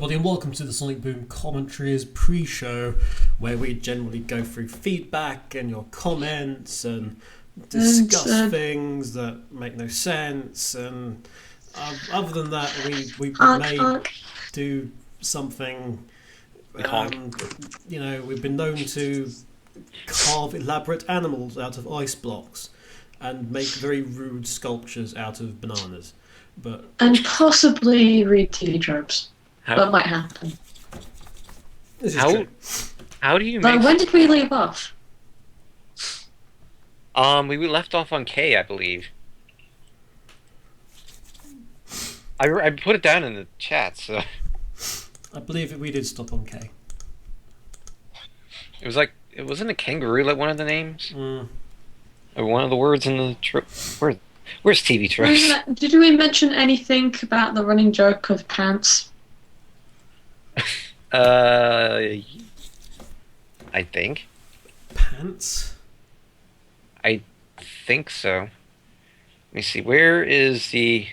everybody, and welcome to the Sonic Boom Commentaries pre-show, where we generally go through feedback and your comments and discuss things that make no sense. And other than that, we may do something. We've been known to carve elaborate animals out of ice blocks and make very rude sculptures out of bananas. And possibly read TV tropes. That might happen. This is true. How do you make... When did we leave off? We left off on K, I believe. I put it down in the chat, so... I believe we did stop on K. It was like... It wasn't a kangaroo like one of the names? Mm. Or one of the words in the... Where's TV tropes? Did we mention anything about the running joke of pants? I think. Pants? I think so. Let me see. Where is the...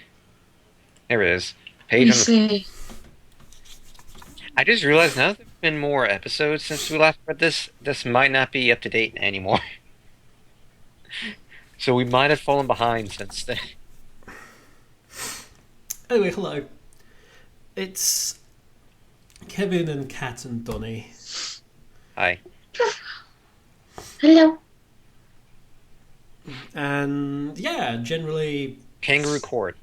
There it is. Page on the... I just realized now that there have been more episodes since we last read this, this might not be up to date anymore. So we might have fallen behind since then. Anyway, hello. It's Kevin and Kat and Donnie. Hi. Hello. And yeah, generally... Kangaroo cord.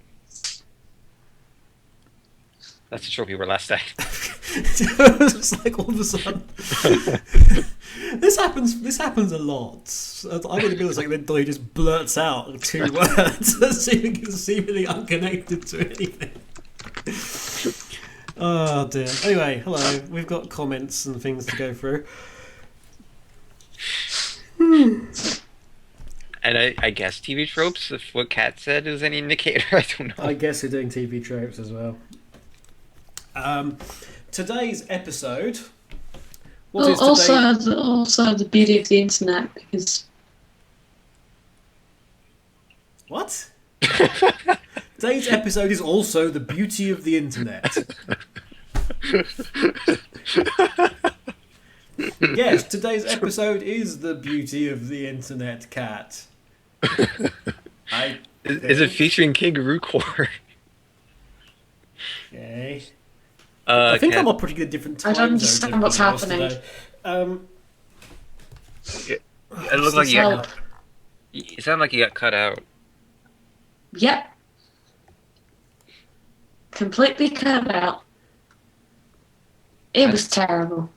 That's the trophy we were last at. It's like all of a sudden... This happens a lot. I get a bit like then Donnie just blurts out two words seemingly unconnected to anything. Oh dear. Anyway, hello. We've got comments and things to go through. And I guess TV tropes, if what Kat said is any indicator, I don't know. I guess we're doing TV tropes as well. Today's episode... Also the beauty of the internet, because... What? Today's episode is also the beauty of the internet. Yes, today's episode is the beauty of the internet, Cat. Is it featuring kangaroo core? Okay. I think I'm operating at a different time. I don't understand what's happening. It looked like it sounded like you got cut out. Yep. Completely cut out. It was terrible.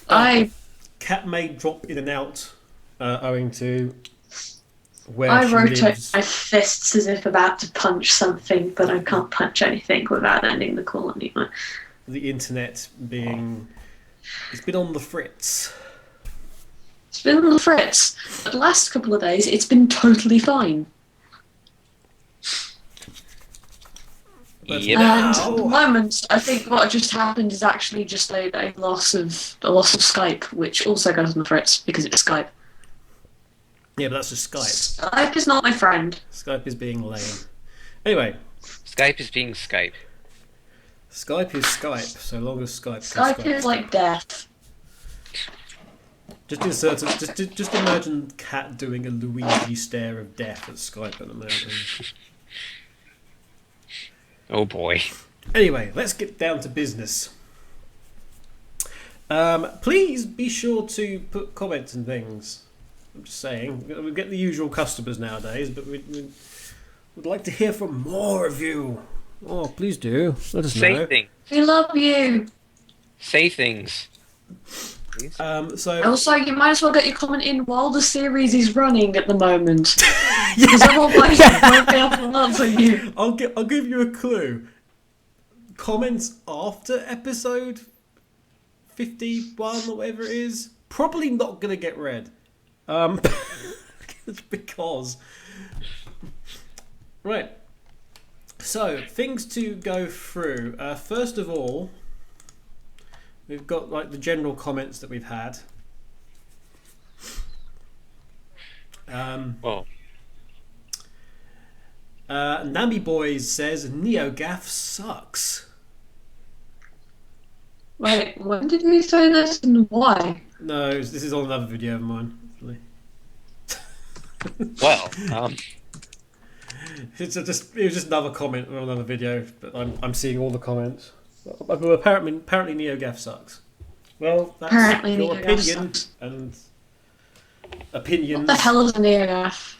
Cat may drop in and out owing to where I she rotate lives. my fists as if about to punch something, but I can't punch anything without ending the call anyway. The internet being... It's been on the fritz. It's been on the fritz. But the last couple of days, it's been totally fine. But Yep. And at the moment, I think what just happened is actually just a loss of Skype, which also goes on the fritz because it's Skype. Yeah, but that's just Skype. Skype is not my friend. Skype is being lame. Anyway. Skype is being Skype. Skype is Skype, so long as Skype Skype is like death. Just imagine Cat doing a Luigi stare of death at Skype at the moment. Oh boy. Anyway, let's get down to business. Please be sure to put comments and things. I'm just saying, we get the usual customers nowadays, but we'd like to hear from more of you. Oh, please do. Let us know. Say things. We love you. Say things. Please. Also, you might as well get your comment in while the series is running at the moment. Because otherwise I won't be able to answer you. I'll give you a clue. Comments after episode 51 or whatever it is, probably not going to get read. Because... Right. So, things to go through. First of all, we've got like the general comments that we've had. Well, Nami Boys says NeoGaf sucks. Wait, when did we say this and why? No, this is on another video of mine. Actually. Well, It was just another comment on another video, but I'm seeing all the comments. Well, apparently NeoGaf sucks. Well, that's Apparently your NeoGaf opinion sucks. and opinions. What the hell is a NeoGaf?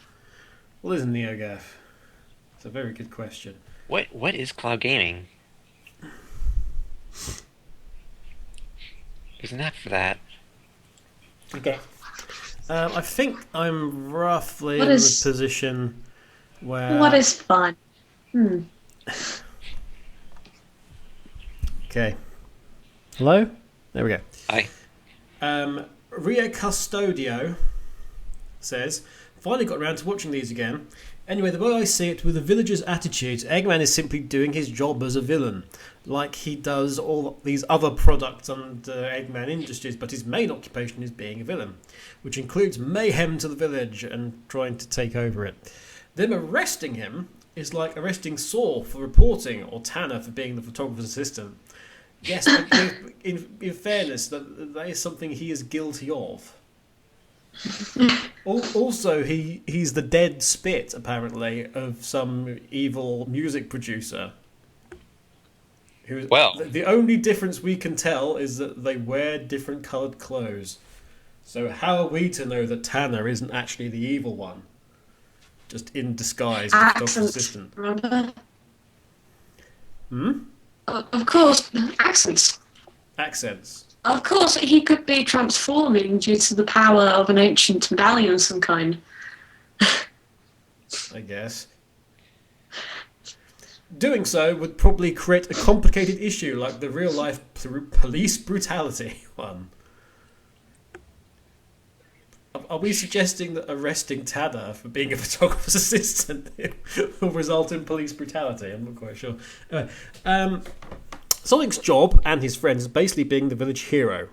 What is a NeoGaf? It's a very good question. what is cloud gaming? There's an app for that. Okay. I think I'm roughly What in is- the position where... What is fun? Okay. Hello? There we go. Hi. Rio Custodio says, finally got around to watching these again. Anyway, the way I see it, with the villager's attitude, Eggman is simply doing his job as a villain, like he does all these other products under Eggman Industries, but his main occupation is being a villain, which includes mayhem to the village and trying to take over it. Them arresting him is like arresting Saul for reporting or Tanner for being the photographer's assistant. Yes, but in fairness, that is something he is guilty of. Also, he's the dead spit, apparently, of some evil music producer. Well. The only difference we can tell is that they wear different coloured clothes. So how are we to know that Tanner isn't actually the evil one? Just in disguise, the photographer's Accents, assistant. remember? Hmm? Of course, accents. Accents. Of course, he could be transforming due to the power of an ancient medallion of some kind. I guess. Doing so would probably create a complicated issue like the real-life police brutality one. Are we suggesting that arresting Tanner for being a photographer's assistant will result in police brutality? I'm not quite sure. Anyway, Sonic's job and his friends is basically being the village hero,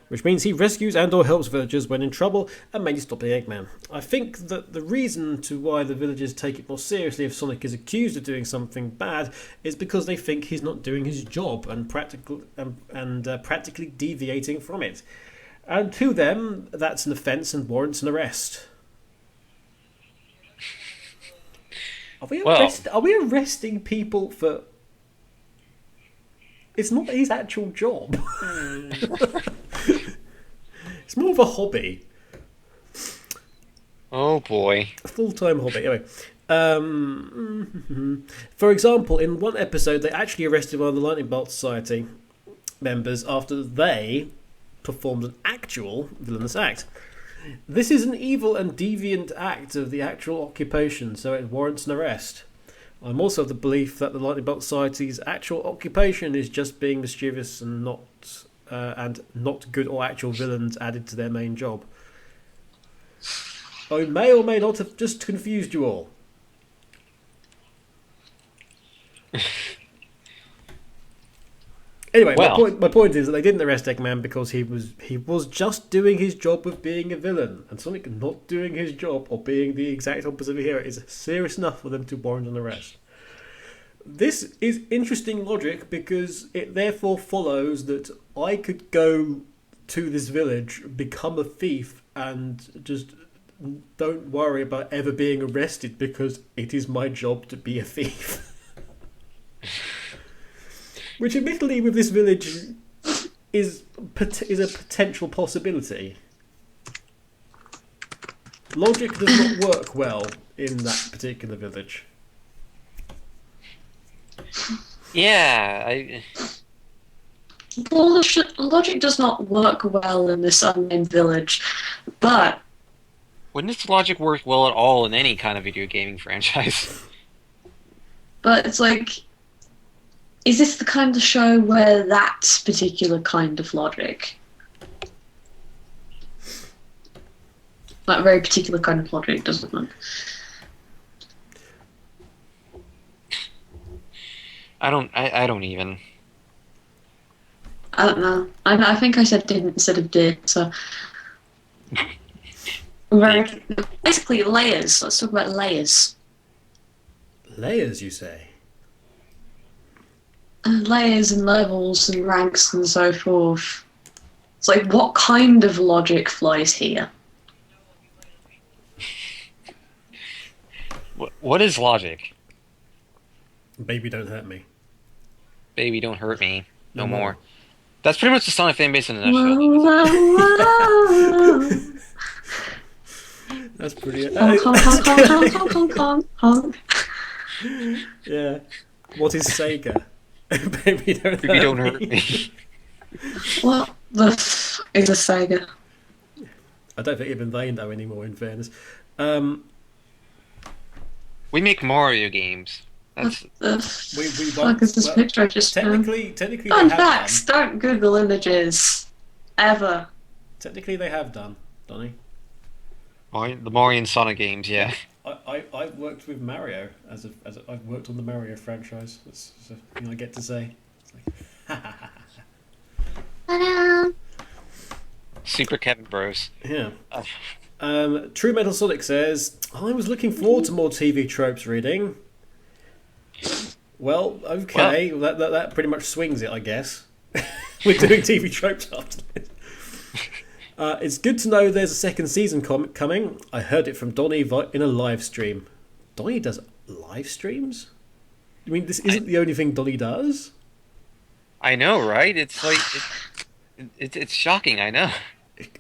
which means he rescues and or helps villagers when in trouble and mainly stopping Eggman. I think that the reason to why the villagers take it more seriously if Sonic is accused of doing something bad is because they think he's not doing his job and practically deviating from it. And to them, that's an offence and warrants an arrest. Are we arresting people for... It's not his actual job. It's more of a hobby. Oh boy. A full-time hobby. Anyway. For example, in one episode, they actually arrested one of the Lightning Bolt Society members after they performed an actual villainous act. This is an evil and deviant act of the actual occupation, so it warrants an arrest. I'm also of the belief that the Lightning Bolt Society's actual occupation is just being mischievous and not good or actual villains added to their main job. I may or may not have just confused you all. Anyway, my point is that they didn't arrest Eggman because he was just doing his job of being a villain, and Sonic not doing his job or being the exact opposite of a hero is serious enough for them to warrant an arrest. This is interesting logic because it therefore follows that I could go to this village, become a thief, and just don't worry about ever being arrested because it is my job to be a thief. Which, admittedly, with this village, is a potential possibility. Logic does not work well in that particular village. Yeah, Well, logic does not work well in this unnamed village, but... Wouldn't this logic work well at all in any kind of video gaming franchise? But it's like... Is this the kind of show where that particular kind of logic, that very particular kind of logic, doesn't it? I don't even. I don't know. I think I said didn't instead of did, so... Basically, layers. Let's talk about layers. Layers, you say? Layers and levels and ranks and so forth. It's like, what kind of logic flies here? What is logic? Baby, don't hurt me. Baby, don't hurt me. No No more. more. That's pretty much the Sonic fan base in a nutshell. That's pretty. Honk, honk, honk, honk, honk, honk, honk, honk. Yeah. What is Sega? Baby, don't Baby, hurt don't me. hurt me. What the f is a Sega? I don't think even they know anymore, in fairness. We make Mario games. That's The We fuck is this picture I just found? Technically Fun they have facts, don't Google images. Ever. done. Technically they have done, Donnie. the Mario and Sonic games. Yeah. I've worked with Mario I've worked on the Mario franchise. That's a thing I get to say. It's like, Ta-da! Super Kevin Bros. yeah. True Metal Sonic says, I was looking forward to more TV tropes reading. Well, okay, that pretty much swings it, I guess. We're doing TV tropes after this. It's good to know there's a second season coming. I heard it from Donnie in a live stream. Donnie does live streams? I mean, this isn't the only thing Donnie does? I know, right? It's like it's shocking. I know.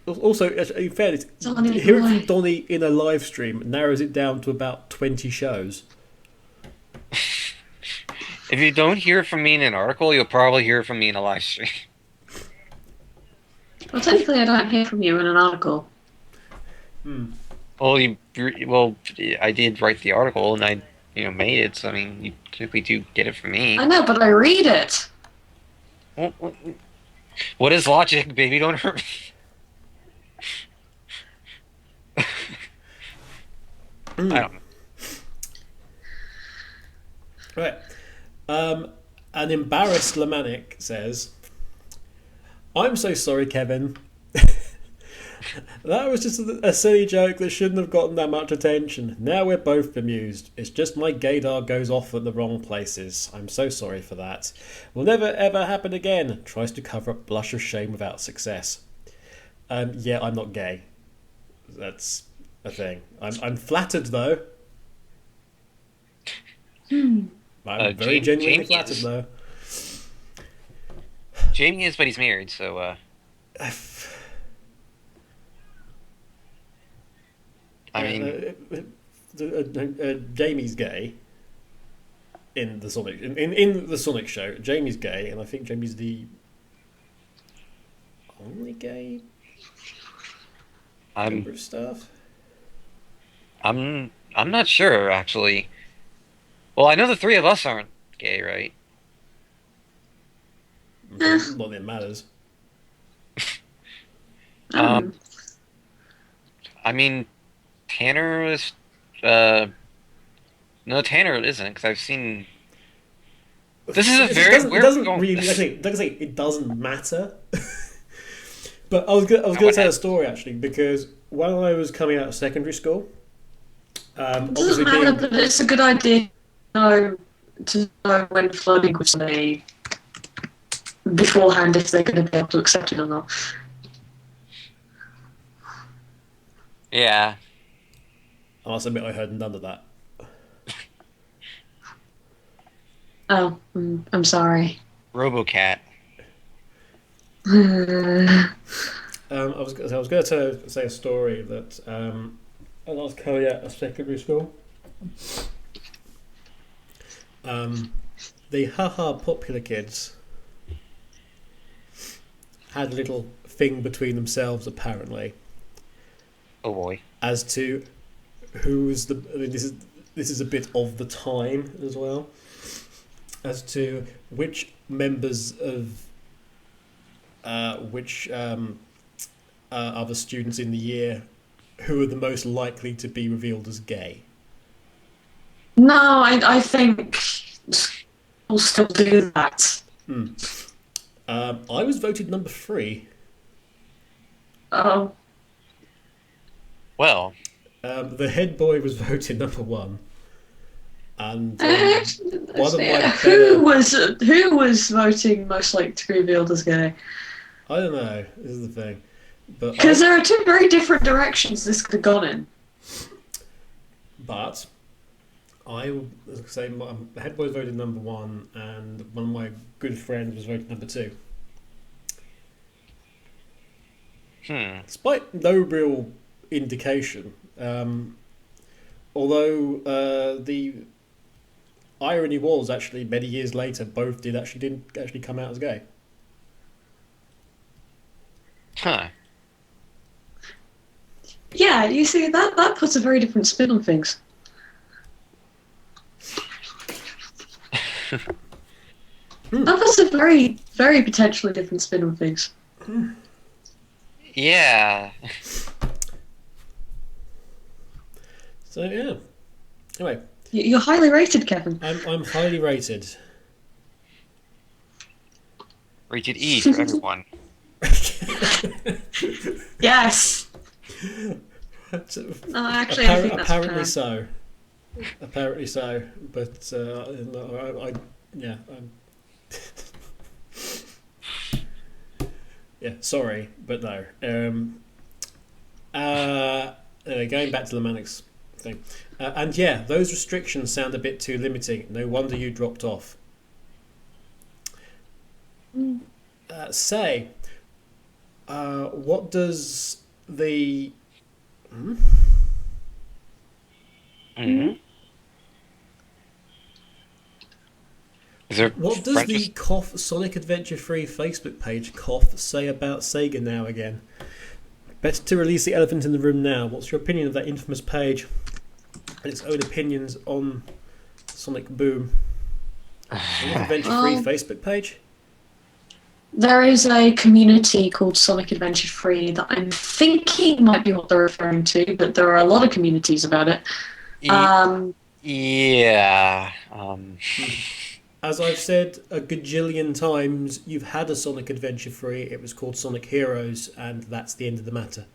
Also, in fairness, Donnie hearing boy. from Donnie in a live stream narrows it down to about 20 shows. If you don't hear from me in an article, you'll probably hear from me in a live stream. Well, technically I don't hear from you in an article. Well, I did write the article and I, made it. So I mean, you typically do get it from me. I know, but I read it. What is logic, baby? Don't hurt me. I don't know. Right. An embarrassed Lamanic says, I'm so sorry, Kevin. That was just a silly joke that shouldn't have gotten that much attention. Now we're both bemused. It's just my gaydar goes off at the wrong places. I'm so sorry for that. Will never ever happen again. Tries to cover up blush of shame without success. Yeah, I'm not gay. That's a thing. I'm flattered though. I'm very genuinely flattered though. Jamie is, but he's married, so I mean, Jamie's gay in the Sonic in the Sonic show. Jamie's gay, and I think Jamie's the only gay member of staff. I'm not sure actually. Well, I know the three of us aren't gay, right? Not that it matters. I mean, Tanner is. No, Tanner isn't because I've seen. This is a very weird. It doesn't really. Like I say, it doesn't matter. But I was going to tell a story actually because when I was coming out of secondary school, It doesn't matter, but it's a good idea to know when flirting with somebody beforehand if they're going to be able to accept it or not. Yeah. I must admit I heard none of that. Oh, I'm sorry. RoboCat. I was going to say a story that when I was coming out of secondary school, the haha popular kids had a little thing between themselves apparently. Oh boy. As to who's the. I mean, this is a bit of the time as well. As to which members of which other students in the year who are the most likely to be revealed as gay. No, I think we'll still do that. I was voted number 3. Oh. Well. The head boy was voted number 1. And Who one of my better... was voting most likely to be revealed as gay? I don't know. This is the thing. Because there are two very different directions this could have gone in. But I would say my head boy voted number 1, and one of my good friends was voted number 2. Despite no real indication, although the irony was actually many years later both didn't actually come out as gay. Huh. Yeah, you see, that puts a very different spin on things. That puts a very, very potentially different spin on things. Yeah. So yeah. Anyway, You're highly rated, Kevin. I'm highly rated. Rated E for everyone. Yes. No, actually, I think that's apparently fair. so. Apparently so, but yeah. Sorry, but no. Anyway, going back to the Mannix thing, and yeah, those restrictions sound a bit too limiting. No wonder you dropped off. Say, what does the What does the Sonic Adventure Free Facebook page say about Sega now again? Better to release the elephant in the room now. What's your opinion of that infamous page and its own opinions on Sonic Boom? Sonic Adventure Free Facebook page? There is a community called Sonic Adventure Free that I'm thinking might be what they're referring to, but there are a lot of communities about it. Yeah. As I've said a gajillion times, you've had a Sonic Adventure Free. It was called Sonic Heroes, and that's the end of the matter.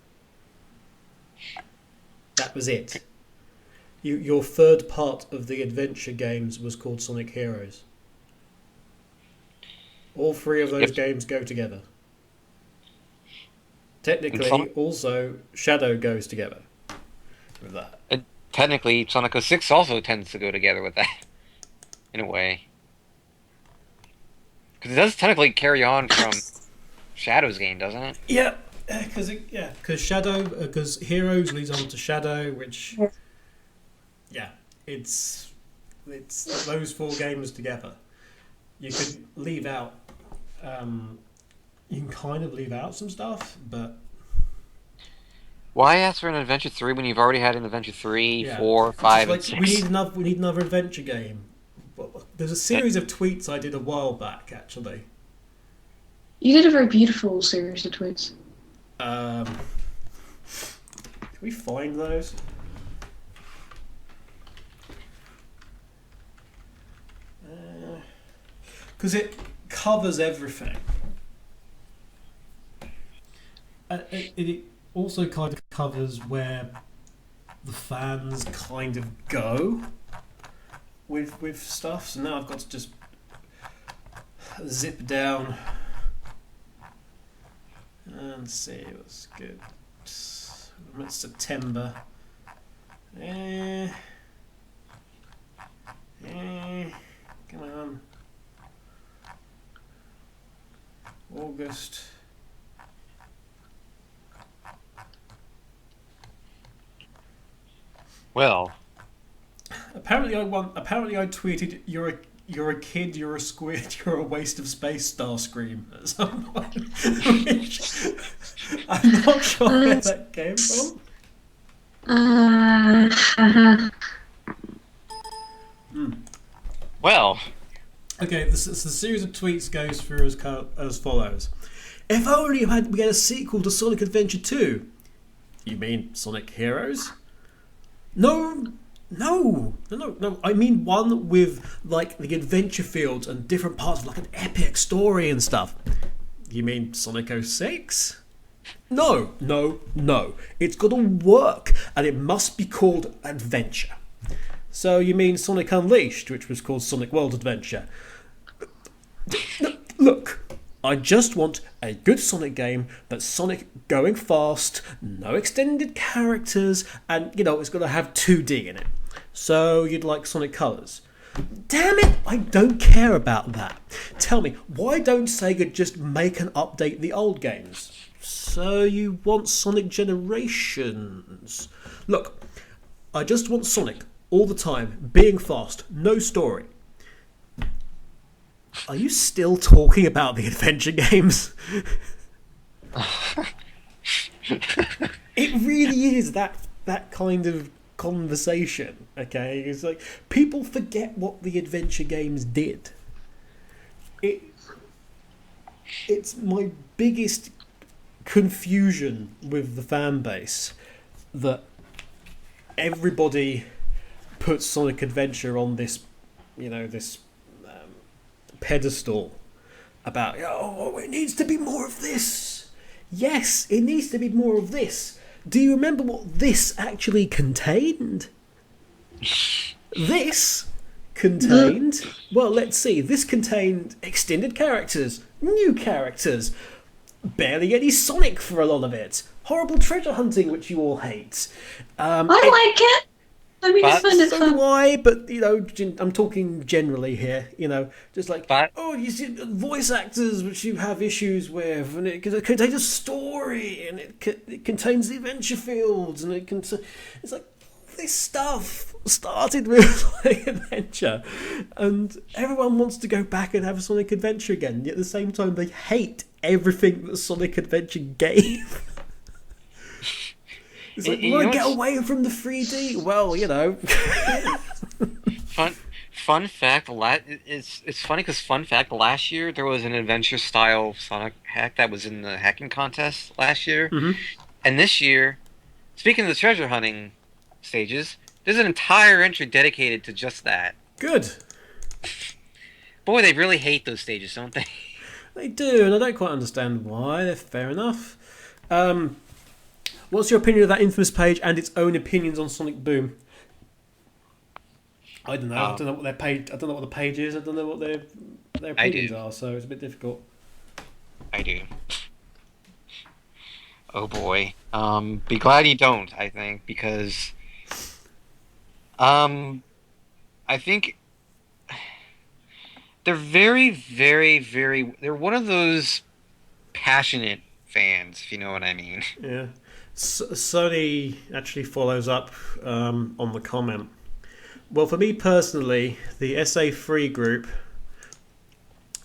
That was it. Your third part of the adventure games was called Sonic Heroes. All three of those games go together. Technically, also, Shadow goes together with that. Technically, Sonic 06 also tends to go together with that, in a way. Because it does technically carry on from Shadow's game, doesn't it? Yeah, because Heroes leads on to Shadow, which it's those four games together. You could leave out, you can kind of leave out some stuff, but why ask for an Adventure 3 when you've already had an Adventure 3, 4, 5, and 6? We need another adventure game. There's a series of tweets I did a while back, actually. You did a very beautiful series of tweets. Can we find those? Because it covers everything. It also kind of covers where the fans kind of go with stuff. So now I've got to just zip down and see what's good. It's September. Come on. August. Well, apparently I tweeted you're a kid, you're a squid, you're a waste of space, Starscream at some point. Which I'm not sure where that came from. Well. Okay, the series of tweets goes through as follows. If only we had a sequel to Sonic Adventure 2. You mean Sonic Heroes? No. I mean one with like the adventure fields and different parts of like an epic story and stuff. You mean Sonic 06? No. It's got to work, and it must be called adventure. So you mean Sonic Unleashed, which was called Sonic World Adventure? Look, I just want a good Sonic game that's Sonic going fast, no extended characters, and, it's got to have 2D in it. So you'd like Sonic Colors. Damn it, I don't care about that. Tell me, why don't Sega just make and update the old games? So you want Sonic Generations? Look, I just want Sonic all the time, being fast, no story. Are you still talking about the adventure games? It really is that kind of conversation, okay? It's like, people forget what the adventure games did. It's my biggest confusion with the fan base that everybody puts Sonic Adventure on this, this pedestal about, it needs to be more of this. Yes, it needs to be more of this. Do you remember what this actually contained? This contained, well, let's see, this contained extended characters, new characters, barely any Sonic for a lot of it, horrible treasure hunting, which you all hate. I like it. I mean, I find it so fun. do I, but, I'm talking generally here, just like, you see voice actors which you have issues with, and it contains a story, and it contains the adventure fields, and it's like, this stuff started with Sonic Adventure, and everyone wants to go back and have Sonic Adventure again, yet at the same time they hate everything that Sonic Adventure gave. It's like, want to get away from the 3D? Well, Fun fact, it's funny because last year there was an adventure style Sonic hack that was in the hacking contest last year. Mm-hmm. And this year, speaking of the treasure hunting stages, there's an entire entry dedicated to just that. Good. Boy, they really hate those stages, don't they? They do, and I don't quite understand why. They're fair enough. What's your opinion of that infamous page and its own opinions on Sonic Boom? I don't know. I don't know what their page. I don't know what the page is. I don't know what their opinions are. So it's a bit difficult. I do. Oh boy. Be glad you don't. I think because, I think they're very, very, very. They're one of those passionate fans, if you know what I mean. Yeah. Sony actually follows up on the comment. Well, for me personally, the SA3 group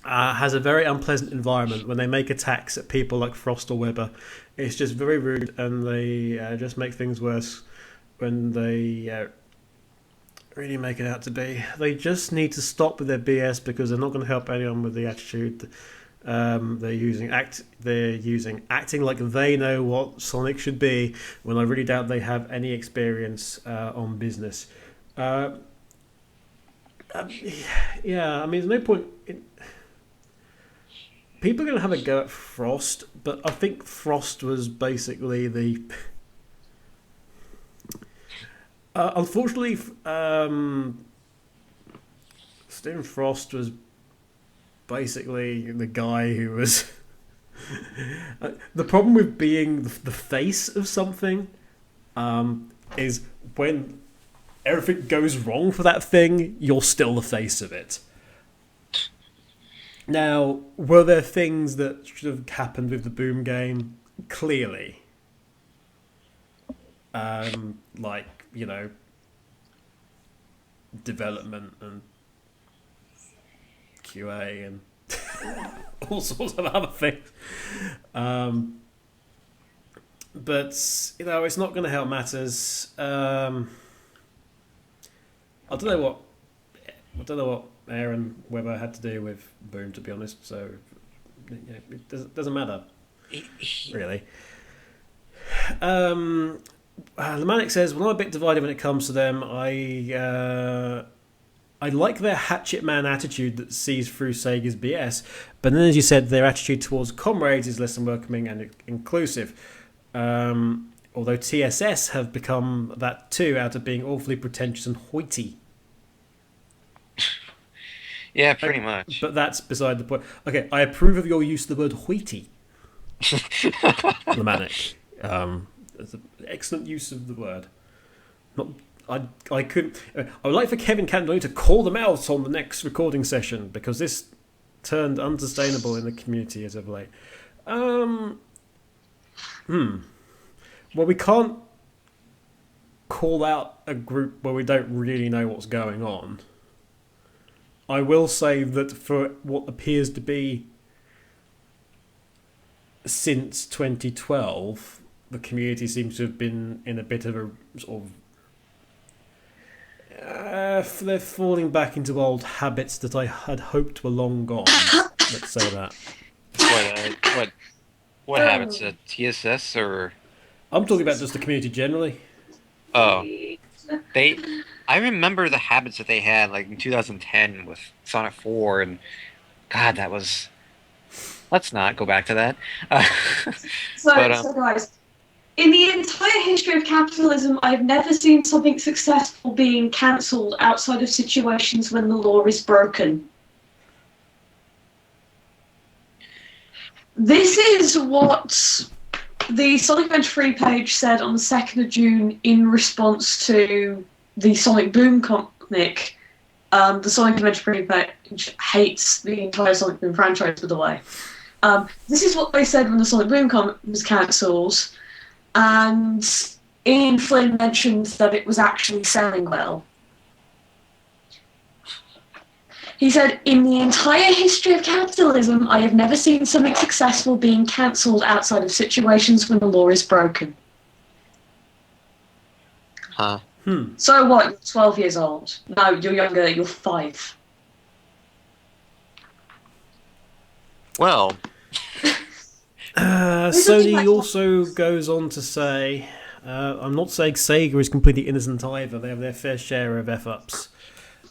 has a very unpleasant environment when they make attacks at people like Frost or Weber. It's just very rude, and they just make things worse when they really make it out to be. They just need to stop with their BS because they're not going to help anyone with the attitude they're using. Acting like they know what Sonic should be, when I really doubt they have any experience on business. Yeah, I mean, there's no point people are going to have a go at Frost, but I think Frost was basically the unfortunately Stephen Frost was basically the guy who was the problem with being the face of something is when everything goes wrong for that thing, you're still the face of it. Now, were there things that should have happened with the Boom game? Clearly. Like, development and QA and all sorts of other things. But, it's not going to help matters. I don't know what Aaron Weber had to do with Boom, to be honest. So it doesn't matter, really. Lemanic says, "Well, I'm a bit divided when it comes to them. I like their hatchet man attitude that sees through Sega's BS, but then, as you said, their attitude towards comrades is less than welcoming and inclusive. Although TSS have become that too, out of being awfully pretentious and hoity. Yeah, pretty much. But that's beside the point. Okay, I approve of your use of the word hoity. Lemanic. It's an excellent use of the word. Not, I couldn't. I would like for Kevin Candoni to call them out on the next recording session because this turned unsustainable in the community as of late. Well, we can't call out a group where we don't really know what's going on. I will say that for what appears to be since 2012, the community seems to have been in a bit of a sort of... they're falling back into old habits that I had hoped were long gone. Let's say that. What habits? TSS or? I'm talking about just the community generally. Oh, I remember the habits that they had, like in 2010 with Sonic 4, and God, that was. Let's not go back to that. So guys, in the entire history of capitalism, I've never seen something successful being cancelled outside of situations when the law is broken. This is what the Sonic Adventure 3 page said on the 2nd of June in response to the Sonic Boom comic. The Sonic Adventure 3 page hates the entire Sonic Boom franchise, by the way. This is what they said when the Sonic Boom comic was cancelled, and Ian Flynn mentioned that it was actually selling well. He said, in the entire history of capitalism, I have never seen something successful being cancelled outside of situations when the law is broken. Huh. So what? You're 12 years old. No, you're younger. You're 5. Well. Sony also goes on to say, I'm not saying Sega is completely innocent either. They have their fair share of F-ups.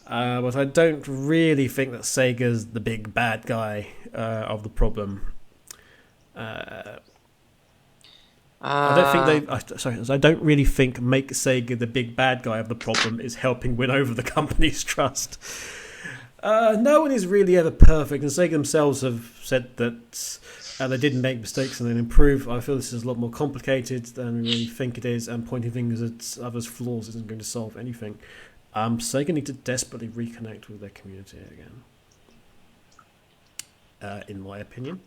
But I don't really think that Sega's the big bad guy of the problem. I don't really think make Sega the big bad guy of the problem is helping win over the company's trust. No one is really ever perfect, and Sega themselves have said that they didn't make mistakes and then improve. I feel this is a lot more complicated than we really think it is, and pointing fingers at others' flaws isn't going to solve anything. Sega need to desperately reconnect with their community again, in my opinion,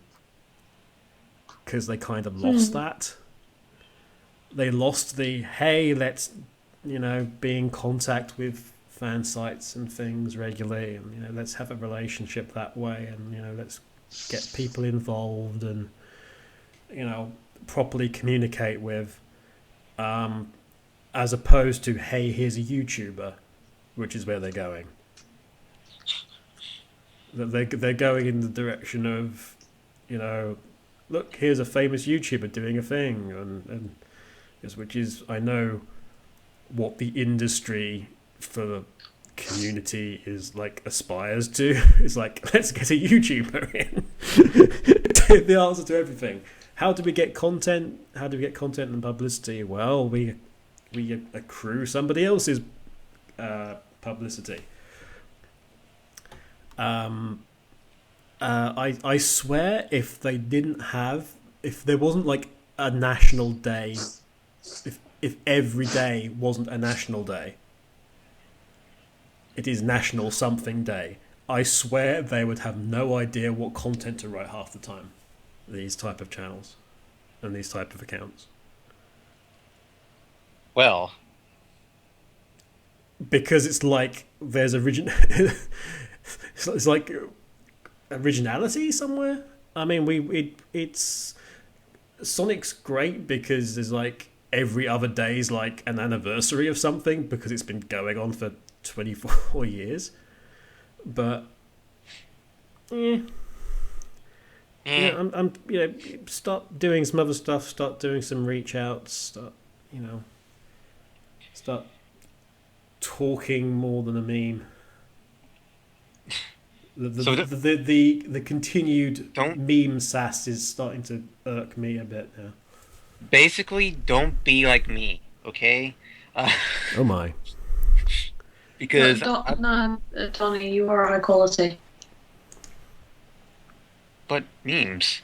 because they kind of lost that. They lost the, hey, let's, be in contact with fan sites and things regularly, and, let's have a relationship that way, and, let's get people involved and, properly communicate with, as opposed to, hey, here's a YouTuber, which is where they're going. They're going in the direction of, look, here's a famous YouTuber doing a thing, and which is, I know, what the industry for the community is like aspires to. It's like, let's get a YouTuber in. The answer to everything. How do we get content? How do we get content and publicity? Well, we accrue somebody else's publicity. I swear, if there wasn't like a national day, if every day wasn't a national day, it is National Something Day, I swear they would have no idea what content to write half the time. These type of channels and these type of accounts. Well, because it's like there's it's like originality somewhere. I mean, it's Sonic's great because there's like every other day is like an anniversary of something because it's been going on for 24 years. But I'm start doing some other stuff. Start doing some reach outs. Start talking more than a meme. The continued meme sass is starting to irk me a bit now. Basically, don't be like me, okay? Uh, Oh my. because Donnie, you are high quality. but memes.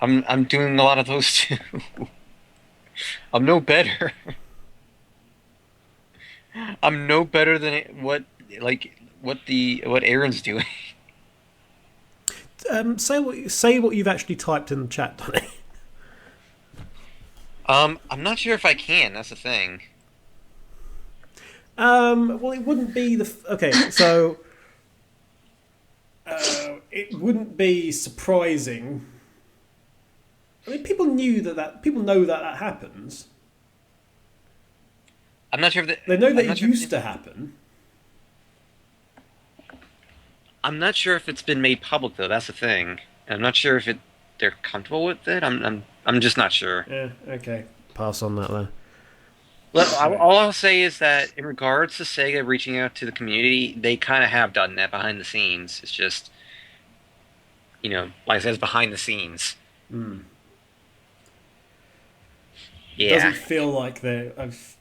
I'm doing a lot of those too. I'm no better. I'm no better than what Aaron's doing. Say what you've actually typed in the chat, Donnie. I'm not sure if I can. That's the thing. Well, it wouldn't be okay. So it wouldn't be surprising. I mean, people know that happens. I'm not sure if They know that I'm not it sure used to happen. I'm not sure if it's been made public though. That's the thing. I'm not sure if they're comfortable with it. I'm just not sure. Yeah. Okay. Pass on that then. Well, all I'll say is that in regards to Sega reaching out to the community, they kind of have done that behind the scenes. It's just, like I said, it's behind the scenes. Yeah. Doesn't feel like if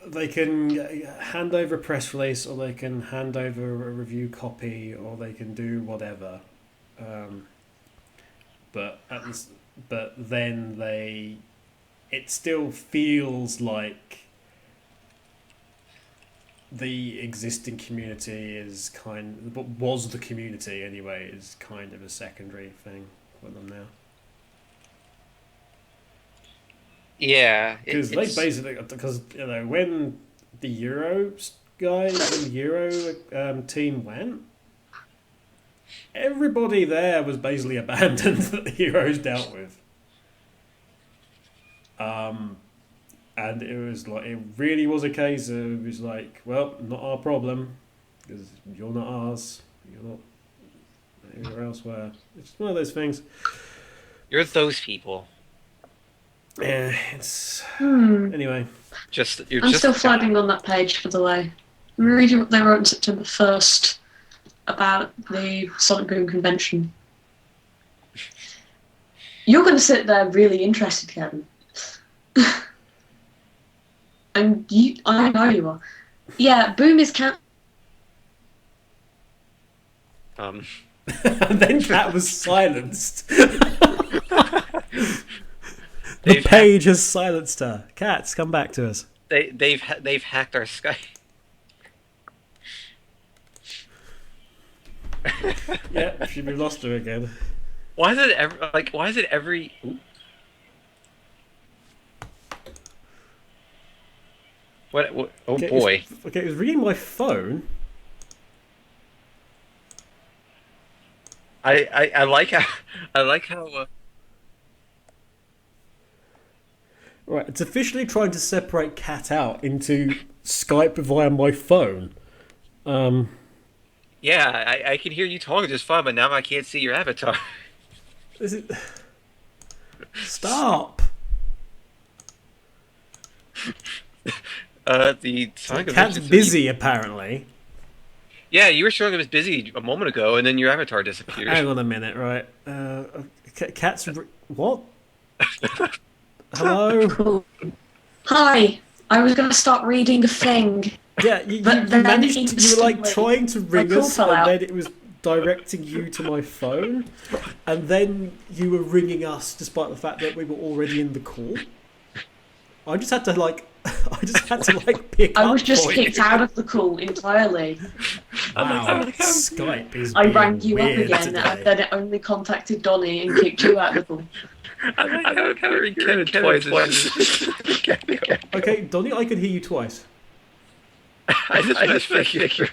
they can hand over a press release, or they can hand over a review copy, or they can do whatever. But then it still feels like the existing community is what was the community anyway, is kind of a secondary thing for them now. Yeah, Because when the Euro team went, everybody there was basically abandoned that the Euros dealt with. And it was like, it really was a case of, it was like, well, not our problem, because you're not ours, you're not anywhere elsewhere. It's one of those things. You're those people. Yeah, it's anyway. I'm still floating on that page, for the way. I'm reading what they wrote on September 1st about the Sonic Boom convention. You're going to sit there really interested, Kevin. And I know you are. Yeah, Boom is And then Cat was silenced. The page has silenced her. Cats, come back to us. They've hacked our Skype. Yeah, we lost her again. Why is it every? What? Oh okay, boy. It was ringing my phone. I like how. Right, it's officially trying to separate Cat out into Skype via my phone. Yeah, I can hear you talking just fine, but now I can't see your avatar. Is it? Stop. The Cat's busy apparently. Yeah, you were showing it was busy a moment ago, and then your avatar disappeared. Hang on a minute, right? Cat's what? Hello. Hi. I was going to start reading a thing. Yeah, you managed. You were like trying to ring us, and then it was directing you to my phone, and then you were ringing us, despite the fact that we were already in the call. I just had to pick up. I was just kicked out of the call entirely. Wow, Skype is. I rang you up again, today. and then it only contacted Donnie and kicked you out of the call. I don't ring Kevin twice. Okay, Donnie, I can hear you twice. I just figured.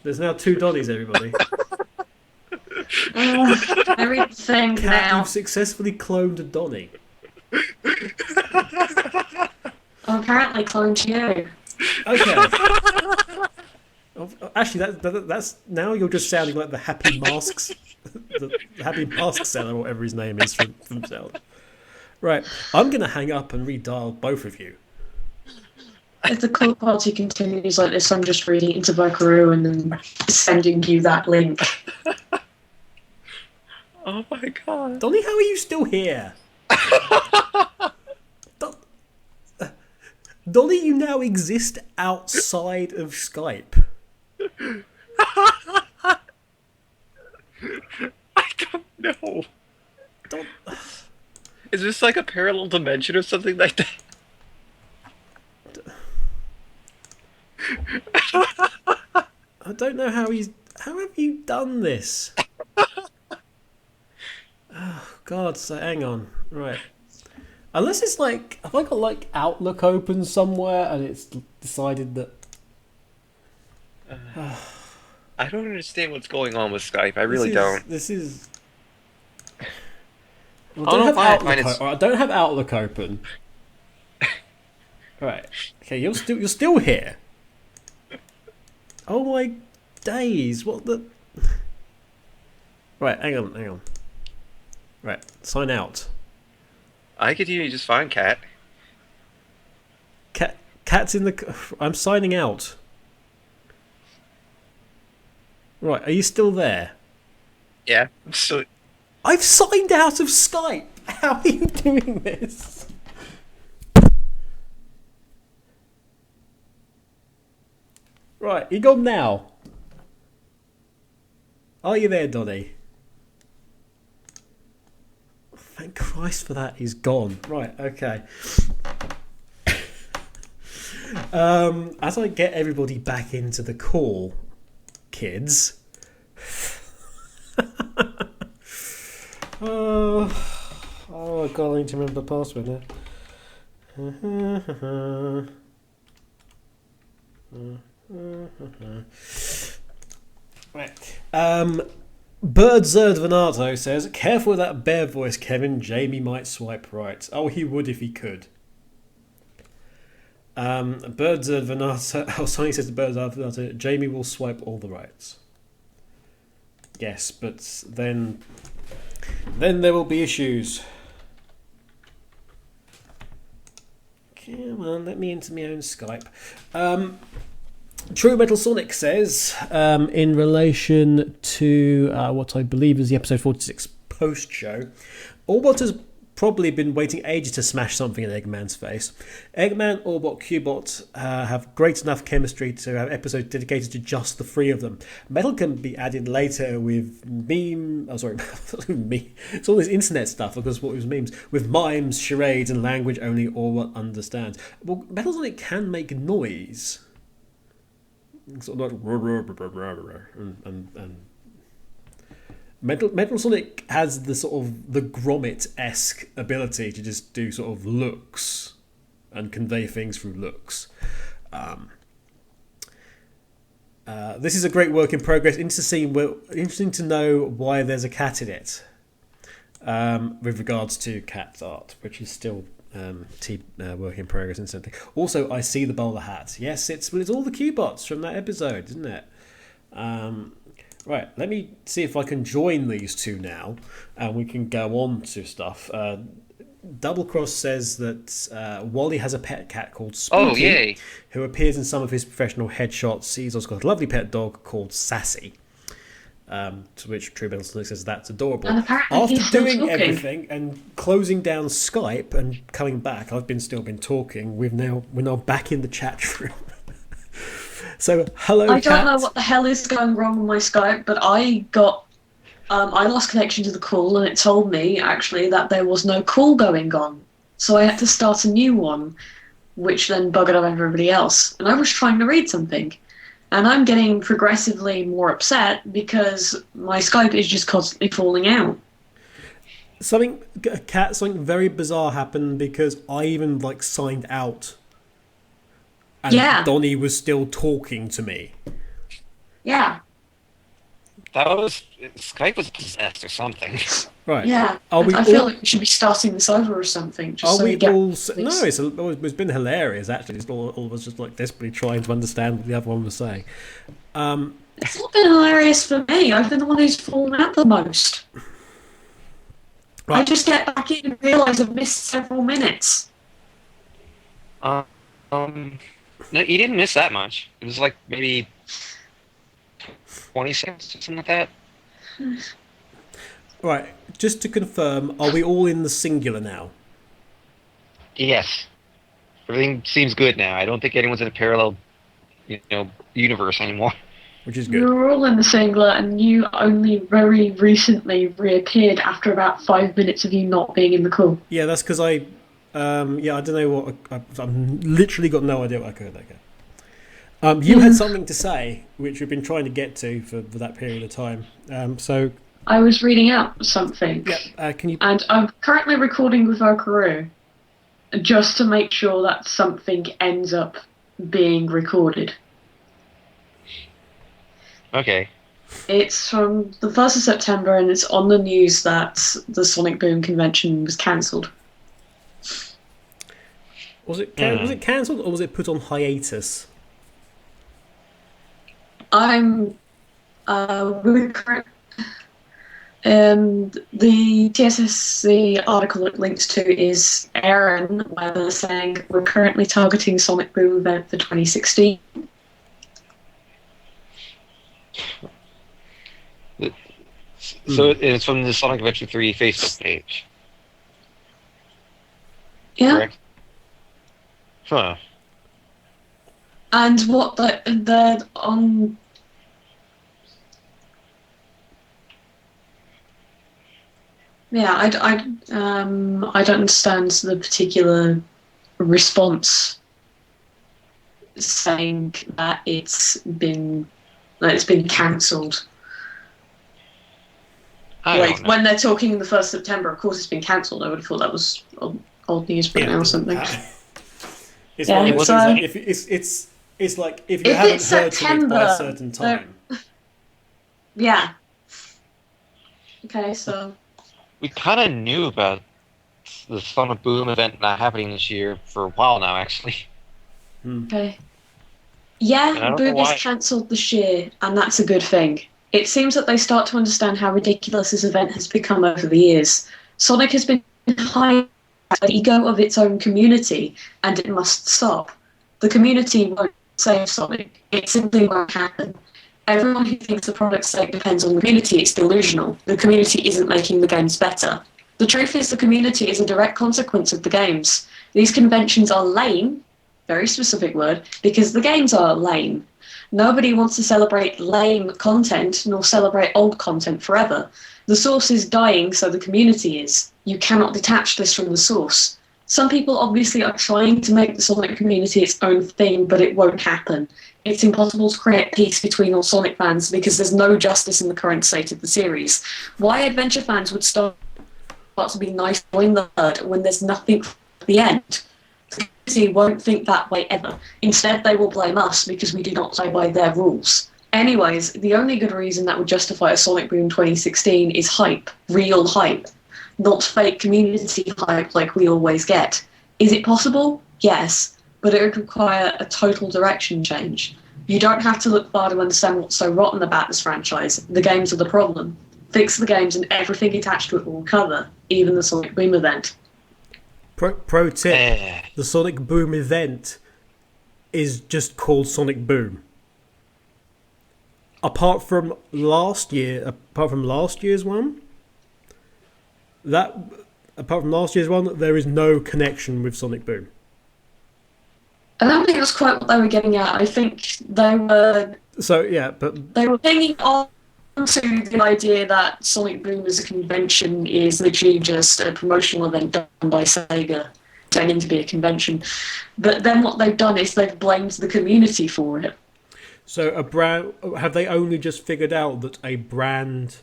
There's now two Donnies, everybody. Everything Cat, now. you've successfully cloned a Donnie. I'm apparently cloned you. Okay. Actually, that's now you're just sounding like the Happy Masks, the Happy Mask Seller, or whatever his name is from Zelda. Right, I'm going to hang up and redial both of you. If the call party continues like this, I'm just reading into Buckaroo and then sending you that link. Oh my god. Donnie, how are you still here? Donnie, you now exist outside of Skype. I don't know. Is this like a parallel dimension or something like that? I don't know how he's. How have you done this? Oh God! So hang on, right? Unless it's like, have I got like Outlook open somewhere and it's decided that? I don't understand what's going on with Skype. I really don't. This is. Well, I don't have Outlook open. Right. Okay, you're still here. Oh my days! What the? Right, hang on. Right, sign out. I could hear you just fine, Cat. Cat's in the. I'm signing out. Right, are you still there? Yeah, so I've signed out of Skype. How are you doing this? Right, you gone now? Are you there, Donnie? Thank Christ for that, he's gone. Right, okay. As I get everybody back into the call, kids. Oh, God, I need to remember the password now. Right. Birdzerd Venato says, careful with that bear voice, Kevin. Jamie might swipe right. Oh, he would if he could. Birdzerd Venato. Oh, Sonny says to Birdzerd Venato, Jamie will swipe all the rights. Yes, but then there will be issues. Come on, let me into my own Skype. True Metal Sonic says, in relation to what I believe is the episode 46 post show, Orbot has probably been waiting ages to smash something in Eggman's face. Eggman, Orbot, Cubot have great enough chemistry to have episodes dedicated to just the three of them. Metal can be added later with it's all this internet stuff, because what was memes, with mimes, charades, and language only Orbot understands. Well, Metal Sonic can make noise. Sort of like and Metal Sonic has the sort of the Gromit-esque ability to just do sort of looks and convey things through looks. This is a great work in progress. Interesting to know why there's a cat in it. With regards to cat art, which is still work in progress instantly. Also, I see the bowler hat. Yes, it's all the Q-bots from that episode, isn't it? Right, let me see if I can join these two now, and we can go on to stuff. Double Cross says that Wally has a pet cat called Spooky, who appears in some of his professional headshots. He's also got a lovely pet dog called Sassy. To which True Metal Sonic says that's adorable. After doing everything and closing down Skype and coming back, I've still been talking. We're now back in the chat room. So hello, I don't know what the hell is going wrong with my Skype, but I lost connection to the call, and it told me actually that there was no call going on. So I had to start a new one, which then buggered up everybody else. And I was trying to read something. And I'm getting progressively more upset because my Skype is just constantly falling out. Something very bizarre happened because I even signed out. And Donnie was still talking to me. Yeah. Skype was possessed or something. Right. Yeah. I feel like we should be starting this over or something. Just No, it's been hilarious, actually. It's all of us just desperately trying to understand what the other one was saying. It's not been hilarious for me. I've been the one who's fallen out the most. Right. I just get back in and realise I've missed several minutes. No, you didn't miss that much. It was maybe 20 seconds or something like that. Right, just to confirm, are we all in the singular now? Yes. Everything seems good now. I don't think anyone's in a parallel, universe anymore. Which is good. You're all in the singular, and you only very recently reappeared after about 5 minutes of you not being in the call. Yeah, that's because I don't know what... I've literally got no idea what I could. Okay. You had something to say, which we've been trying to get to for that period of time. So I was reading out something. Yeah, can you... And I'm currently recording with Okaru, just to make sure that something ends up being recorded. Okay. It's from the 1st of September, and it's on the news that the Sonic Boom convention was cancelled. Was it cancelled, or was it put on hiatus? I'm the TSSC article it links to is Aaron, where they're saying we're currently targeting Sonic Boom event for 2016. So it's from the Sonic Adventure 3 Facebook page. Yeah. Correct? Huh. And what they're on... Yeah, I don't understand the particular response saying that it's been cancelled. Like when they're talking in the 1st of September, of course it's been cancelled. I would have thought that was old news by now or something. It's Yeah, one of those so- things, like, it's like if you If haven't it's heard from it by a September, certain time. Yeah. Okay, so We kind of knew about the Sonic Boom event not happening this year for a while now, actually. okay. I Yeah, don't know Boom is why. cancelled this year, and that's a good thing. It seems that they start to understand how ridiculous this event has become over the years. Sonic has been high the ego of its own community, and it must stop. The community won't save Sonic. It simply won't happen. Everyone who thinks the product's sake depends on the community is delusional. The community isn't making the games better. The truth is the community is a direct consequence of the games. These conventions are lame, very specific word, because the games are lame. Nobody wants to celebrate lame content nor celebrate old content forever. The source is dying, so the community is. You cannot detach this from the source. Some people obviously are trying to make the Sonic community its own thing, but it won't happen. It's impossible to create peace between all Sonic fans because there's no justice in the current state of the series. Why adventure fans would start to be nice to join the herd when there's nothing at the end? The community won't think that way ever. Instead, they will blame us because we do not play by their rules. Anyways, the only good reason that would justify a Sonic Boom 2016 is hype, real hype, not fake community hype like we always get. Is it possible? Yes, but it would require a total direction change. You don't have to look far to understand what's so rotten about this franchise. The games are the problem. Fix the games and everything attached to it will recover, even the Sonic Boom event. Pro tip: the Sonic Boom event is just called Sonic Boom. Apart from last year's one, there is no connection with Sonic Boom. I don't think that's quite what they were getting at. I think they were pinging on to the idea that Sonic Boom as a convention is literally just a promotional event done by Sega, pretending to be a convention. But then what they've done is they've blamed the community for it. So have they only just figured out that a brand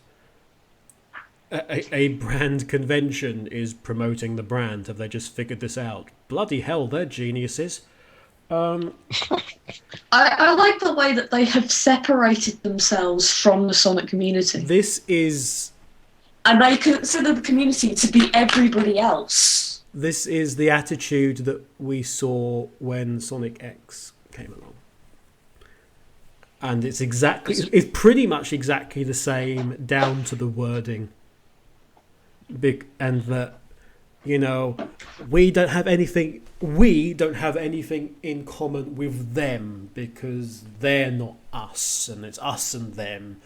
convention is promoting the brand? Have they just figured this out? Bloody hell, they're geniuses. I like the way that they have separated themselves from the Sonic community. And they consider the community to be everybody else. This is the attitude that we saw when Sonic X came along. And it's pretty much exactly the same down to the wording. And that, we don't have anything in common with them because they're not us, and it's us and them.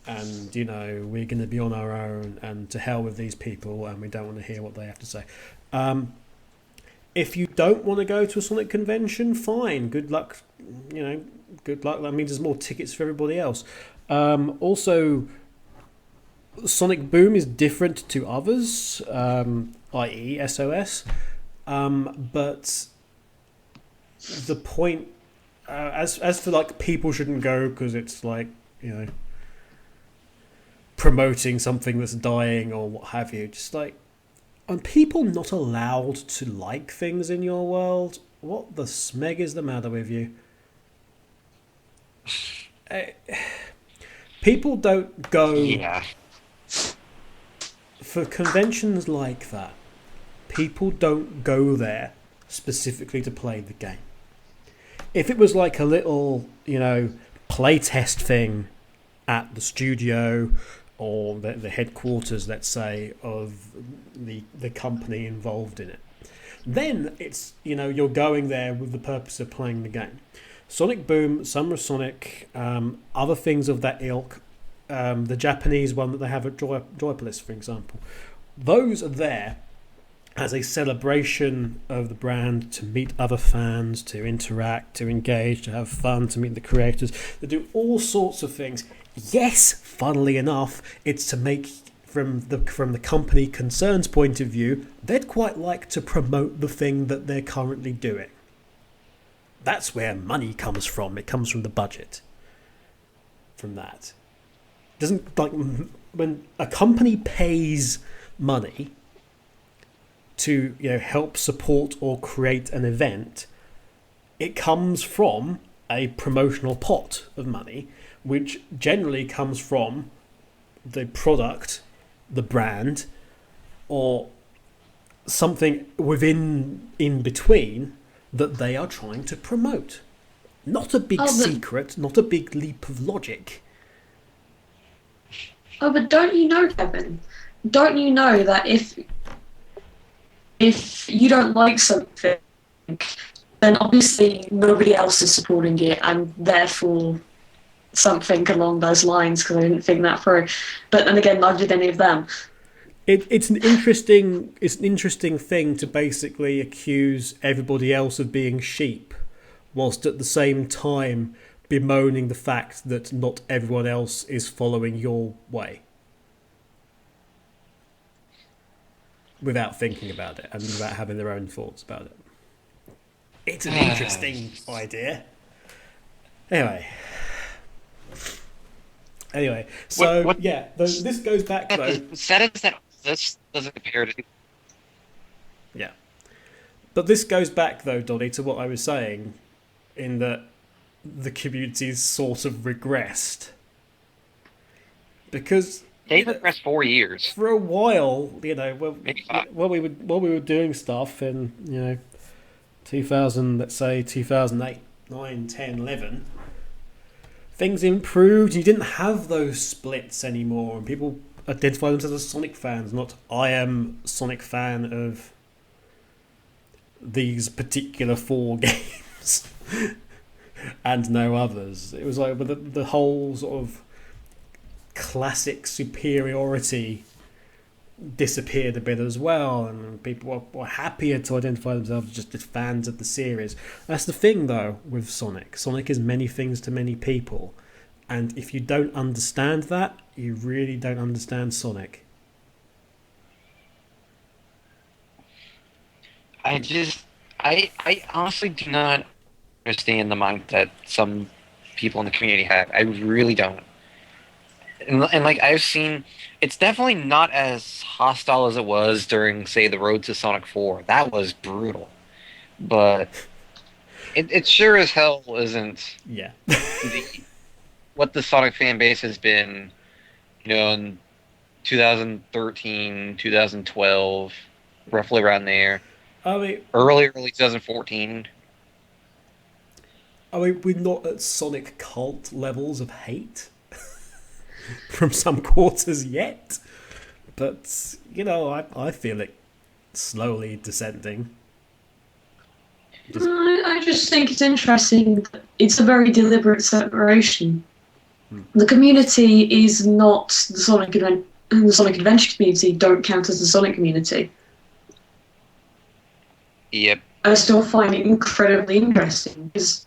and we're going to be on our own, and to hell with these people, and we don't want to hear what they have to say. If you don't want to go to a Sonic convention, fine, good luck. Good luck. That means there's more tickets for everybody else. Also, Sonic Boom is different to others, i.e. SOS, but the point, as for like people shouldn't go because it's like promoting something that's dying or what have you. Just like, are people not allowed to like things in your world? What the smeg is the matter with you? People don't go for conventions like that. People don't go there specifically to play the game. If it was like a little, play test thing at the studio or the headquarters, let's say, of the company involved in it, then it's, you're going there with the purpose of playing the game. Sonic Boom, Summer of Sonic, other things of that ilk, the Japanese one that they have at Joypolis, for example, those are there as a celebration of the brand, to meet other fans, to interact, to engage, to have fun, to meet the creators. They do all sorts of things. Yes, funnily enough, it's to make, from the company concern's point of view, they'd quite like to promote the thing that they're currently doing. That's where money comes from. It comes from the budget. From that. Doesn't, like, when a company pays money to help support or create an event, it comes from a promotional pot of money, which generally comes from the product, the brand, or something in between that they are trying to promote. Not a big secret, not a big leap of logic. Oh, but don't you know, Kevin? Don't you know that if you don't like something, then obviously nobody else is supporting it, and therefore something along those lines, because I didn't think that through. But then again, neither did any of them. It's an interesting thing to basically accuse everybody else of being sheep, whilst at the same time bemoaning the fact that not everyone else is following your way. Without thinking about it and without having their own thoughts about it. It's an interesting idea. Anyway, so this goes back though. This doesn't compare to. Yeah, but this goes back though, Donnie, to what I was saying, in that the community's sort of regressed, because they regressed 4 years. For a while, while we were doing stuff in 2000, let's say 2008, 9, 10, 11. Things improved. You didn't have those splits anymore, and people identify themselves as Sonic fans, not I am Sonic fan of these particular 4 games and no others. It was like the whole sort of classic superiority disappeared a bit as well, and people were happier to identify themselves just as fans of the series. That's the thing though with Sonic. Sonic is many things to many people, and if you don't understand that, you really don't understand Sonic. I honestly do not understand the mind that some people in the community have. I really don't. And like I've seen, it's definitely not as hostile as it was during, say, the Road to Sonic 4. That was brutal. But it sure as hell isn't what the Sonic fan base has been, in 2013, 2012, roughly around there. Early 2014. We're not at Sonic cult levels of hate from some quarters yet, but I feel it slowly descending. I just think it's interesting. It's a very deliberate separation. The community is not the the Sonic Adventure community don't count as the Sonic community. Yep. I still find it incredibly interesting. Because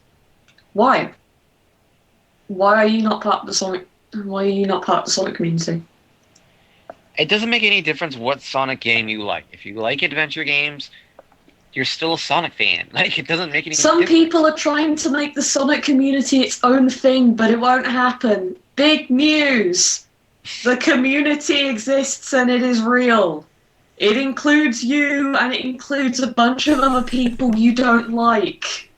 why? Why are you not part of the Sonic? Why are you not part of the Sonic community? It doesn't make any difference what Sonic game you like. If you like adventure games, you're still a Sonic fan. Like, it doesn't make any Some difference. people are trying to make the Sonic community its own thing, but it won't happen. Big news! The community exists and it is real. It includes you and it includes a bunch of other people you don't like.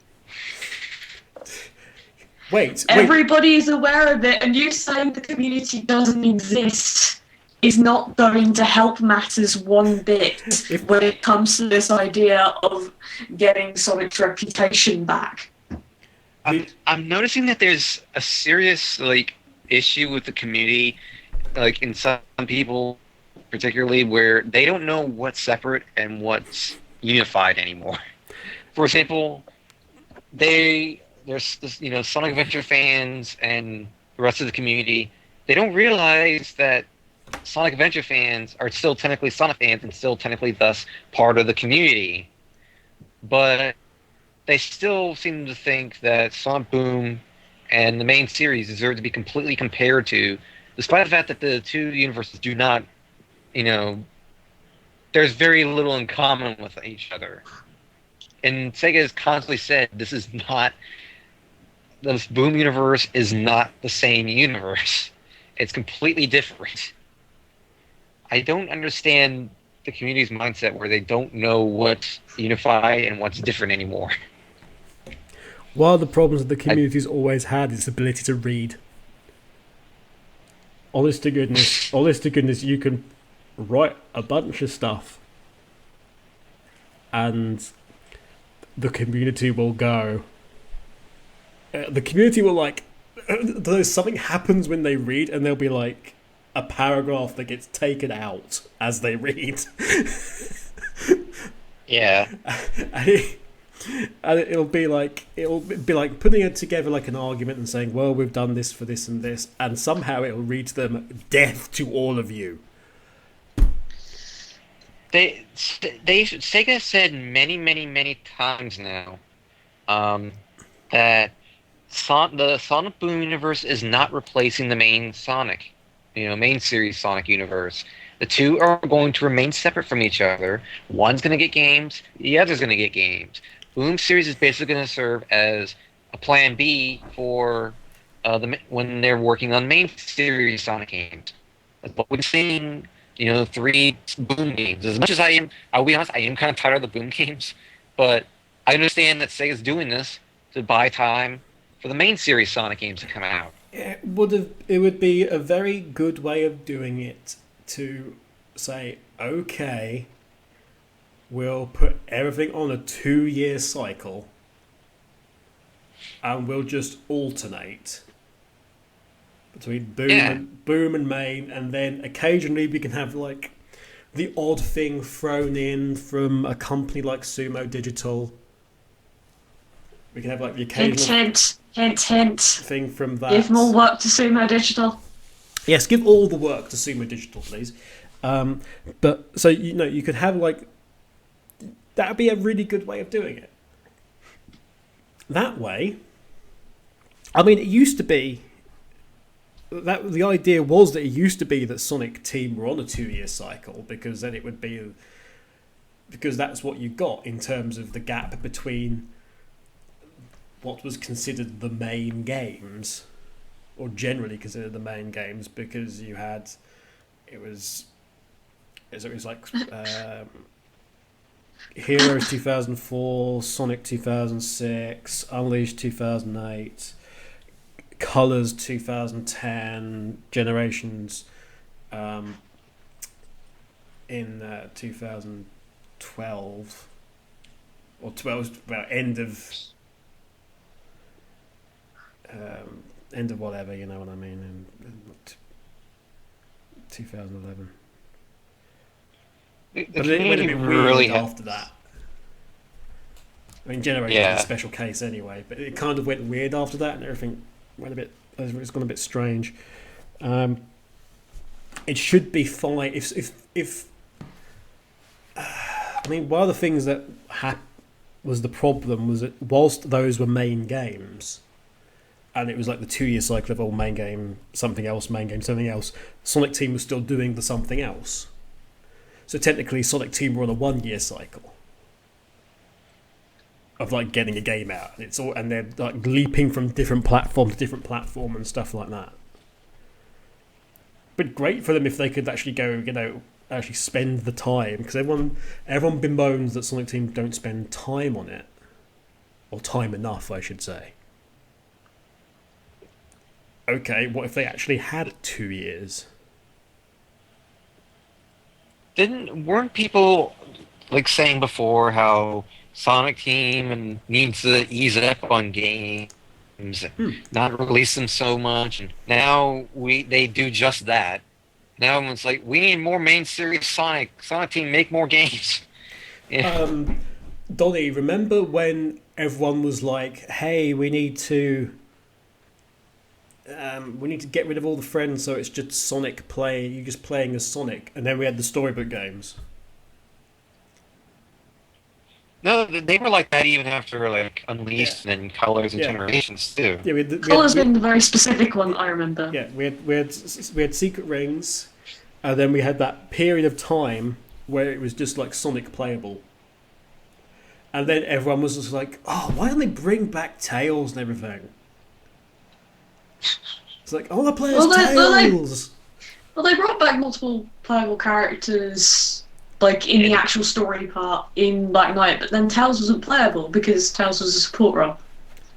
Wait. Everybody's aware of it, and you saying the community doesn't exist is not going to help matters one bit when it comes to this idea of getting Sonic's reputation back. I'm noticing that there's a serious issue with the community, in some people particularly, where they don't know what's separate and what's unified anymore. For example, there's Sonic Adventure fans and the rest of the community. They don't realize that Sonic Adventure fans are still technically Sonic fans and still technically thus part of the community. But they still seem to think that Sonic Boom and the main series deserve to be completely compared to, despite the fact that the two universes do not, there's very little in common with each other. And Sega has constantly said this Boom universe is not the same universe. It's completely different. I don't understand the community's mindset where they don't know what's unified and what's different anymore. One of the problems that the community's always had is its ability to read. Honest to goodness, you can write a bunch of stuff and the community will go. The community will something happens when they read and they'll be like a paragraph that gets taken out as they read. Yeah. And it'll be like putting it together like an argument and saying, well, we've done this for this and this, and somehow it'll read to them, death to all of you. Sega said many times now that the Sonic Boom universe is not replacing the main Sonic, main series Sonic universe. The two are going to remain separate from each other. One's going to get games, the other's going to get games. Boom series is basically going to serve as a plan B for when they're working on main series Sonic games. That's what we've seen, 3 Boom games. As much as I'll be honest, I am kind of tired of the Boom games, but I understand that Sega's doing this to buy time for the main series Sonic games to come out. It would be a very good way of doing it to say, okay, we'll put everything on a 2-year cycle and we'll just alternate between Boom and Main, and then occasionally we can have the odd thing thrown in from a company like Sumo Digital. We can have the occasional hint thing from that. Give more work to Sumo Digital. Yes, give all the work to Sumo Digital, please. But so you could have that would be a really good way of doing it. That way, I mean, it used to be that the idea was that it used to be that Sonic Team were on a 2-year cycle, because then it would be, because that's what you got in terms of the gap between what was considered the main games, or generally considered the main games, because you had it was like Heroes 2004, Sonic 2006, Unleashed 2008, Colors 2010, Generations in 2012 or 12, well, end of whatever, you know what I mean, in 2011. But it went a bit weird after that. I mean, Generations is a special case anyway, but it kind of went weird after that, and everything went a It's gone a bit strange. It should be fine if I mean, one of the things that was the problem was that whilst those were main games, and it was like the 2-year cycle of main game, something else, main game, something else, Sonic Team was still doing the something else. So technically, Sonic Team were on a 1-year cycle of like getting a game out. And they're like leaping from different platform to different platform and stuff like that. But great for them if they could actually go, actually spend the time, because everyone bemoans that Sonic Team don't spend time on it, or time enough, I should say. Okay, what if they actually had 2 years? Weren't people like saying before how Sonic Team needs to ease up on games, not release them so much, and now they do just that. Now everyone's like, we need more main series Sonic Team, make more games. Yeah. Donnie, remember when everyone was like, hey, we need to get rid of all the friends so it's just Sonic you're just playing as Sonic, and then we had the storybook games. No, they were like that even after like Unleashed and Colors and Generations too. Yeah, Colors being the very specific one I remember. Yeah, we had Secret Rings, and then we had that period of time where it was just like Sonic playable. And then everyone was just like, oh, why don't they bring back Tails and everything? It's like, I want to play as Tails! Well, they brought back multiple playable characters, like, in the actual story part in Black Knight, but then Tails wasn't playable because Tails was a support role.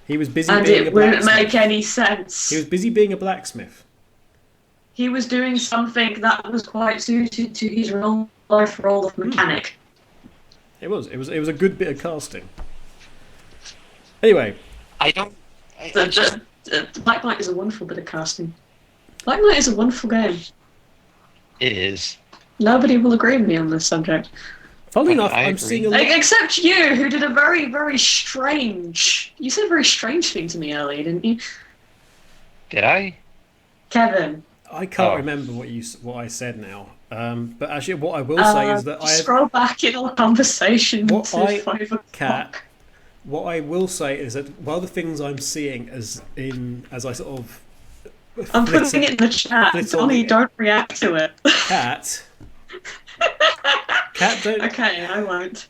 He was busy being a blacksmith. And it wouldn't make any sense. He was busy being a blacksmith. He was doing something that was quite suited to his real-life role of mechanic. It was a good bit of casting. Anyway. Black Knight is a wonderful bit of casting. Black Knight is a wonderful game. It is. Nobody will agree with me on this subject. Funnily enough, I'm seeing a lot... Except you, who did a very, very strange... You said a very strange thing to me earlier, didn't you? Did I? Kevin. I can't remember what I said now. But actually, what I will say is that scroll back in our conversation to 5 o'clock. What I will say is that one of the things I'm seeing as I sort of... I'm putting it in the chat. Donnie, don't react to it. Cat, don't... Okay, I won't.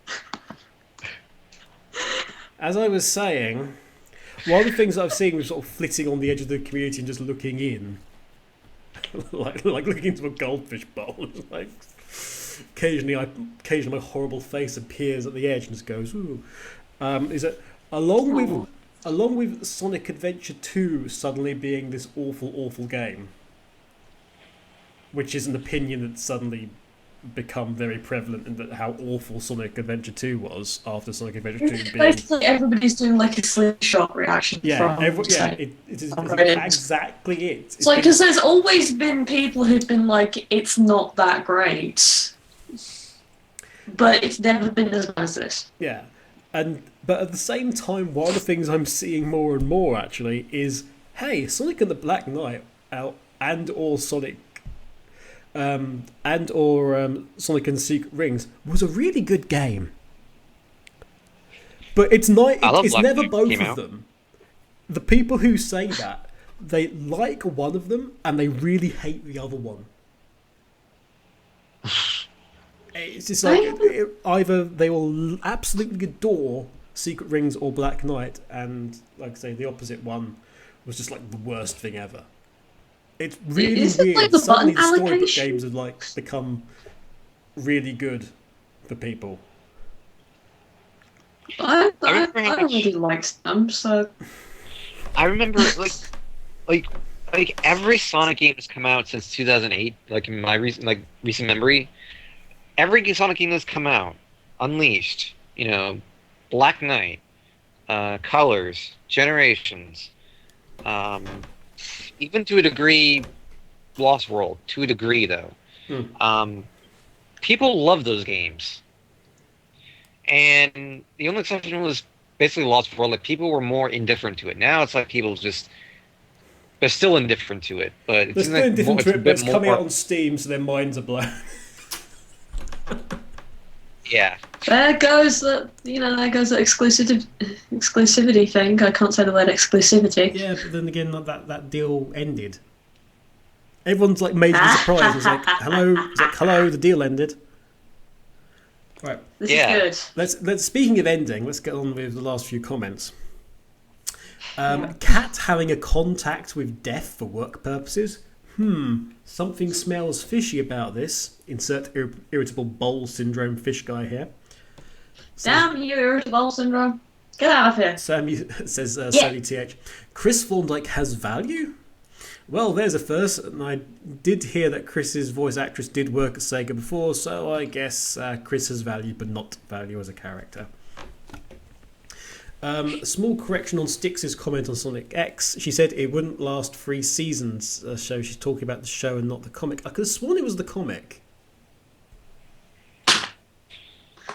As I was saying, one of the things that I've seen was sort of flitting on the edge of the community and just looking in. like looking into a goldfish bowl. Like, occasionally my horrible face appears at the edge and just goes, ooh. Is that along with Sonic Adventure 2 suddenly being this awful game, which is an opinion that's suddenly become very prevalent in that how awful Sonic Adventure 2 was after Sonic Adventure 2 being... Basically, everybody's doing like a slingshot reaction. Yeah, it is exactly it. It's like, because there's always been people who've been like, it's not that great, but it's never been as bad as this. Yeah. But at the same time, one of the things I'm seeing more and more actually is, hey, Sonic and the Black Knight Sonic and Secret Rings was a really good game. But it's never both of them. The people who say that, they like one of them and they really hate the other one. It's just like either they will absolutely adore Secret Rings or Black Knight, and like I say, the opposite one was just like the worst thing ever. It's really weird. Like Suddenly the storybook games have like become really good for people. I really liked them, so I remember like every Sonic game that's come out since 2008, like in my recent memory. Every Sonic game that's come out, Unleashed, Black Knight, Colors, Generations, even to a degree, Lost World, to a degree though. People love those games. And the only exception was basically Lost World. Like, people were more indifferent to it. Now it's like people just they're still indifferent to it, but They're still indifferent to it, but it's coming out on Steam, so their minds are blown. Yeah. There goes the exclusivity thing. I can't say the word exclusivity. Yeah, but then again, that deal ended. Everyone's like majorly surprised. It's like, hello, the deal ended. Right. This is good. Let's. Speaking of ending, let's get on with the last few comments. Cat having a contact with death for work purposes. Something smells fishy about this. Insert irritable bowel syndrome fish guy here. Damn you, irritable bowel syndrome. Get out of here. Sammy says, Sammy TH. Chris Thorndike has value? Well, there's a first, and I did hear that Chris's voice actress did work at Sega before, so I guess Chris has value, but not value as a character. Small correction on Styx's comment on Sonic X. She said it wouldn't last 3 seasons, so she's talking about the show and not the comic. I could have sworn it was the comic.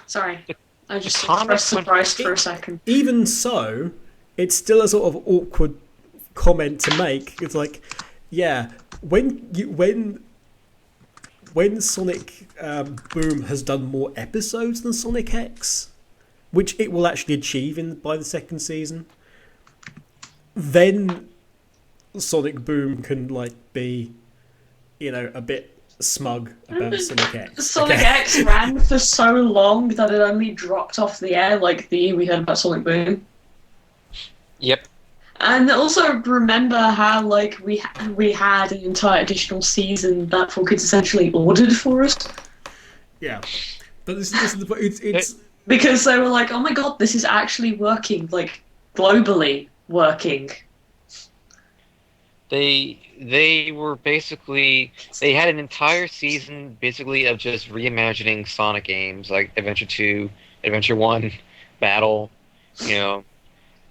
Sorry, I just expressed surprise for a second. Even so, it's still a sort of awkward comment to make. It's like, yeah, when Sonic Boom has done more episodes than Sonic X, which it will actually achieve by the second season, then Sonic Boom can be, a bit smug about Sonic X. Sonic X ran for so long that it only dropped off the air like the year we heard about Sonic Boom. Yep. And also remember how we had an entire additional season that 4Kids essentially ordered for us. Yeah, but this is the point. It's because they were like, oh my god, this is actually working, globally working. They were basically, they had an entire season basically of just reimagining Sonic games, like Adventure 2, Adventure 1, Battle,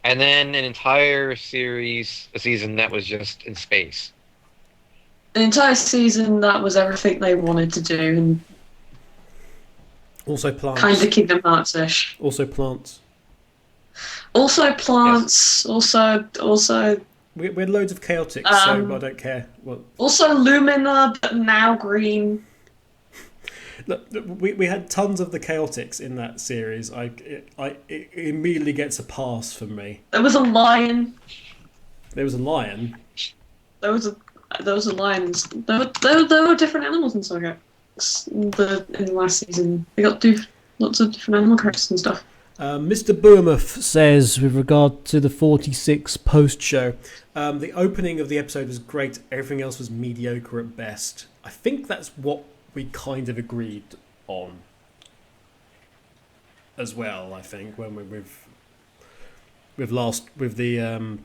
and then an entire season that was just in space. An entire season that was everything they wanted to do, and also plants. Kind of Kingdom Hearts-ish. Also plants. Also plants. Yes. Also. We had loads of chaotic, so I don't care. Well, also Lumina, but now green. Look, we had tons of the chaotics in that series. It immediately gets a pass from me. There was a lion. There was a lion. There was a lion. There were different animals in Sonic in the last season. They got lots of different animal characters and stuff. Mr. Bournemouth says, with regard to the 46 post-show, the opening of the episode was great. Everything else was mediocre at best. I think that's what we kind of agreed on as well. I think when with the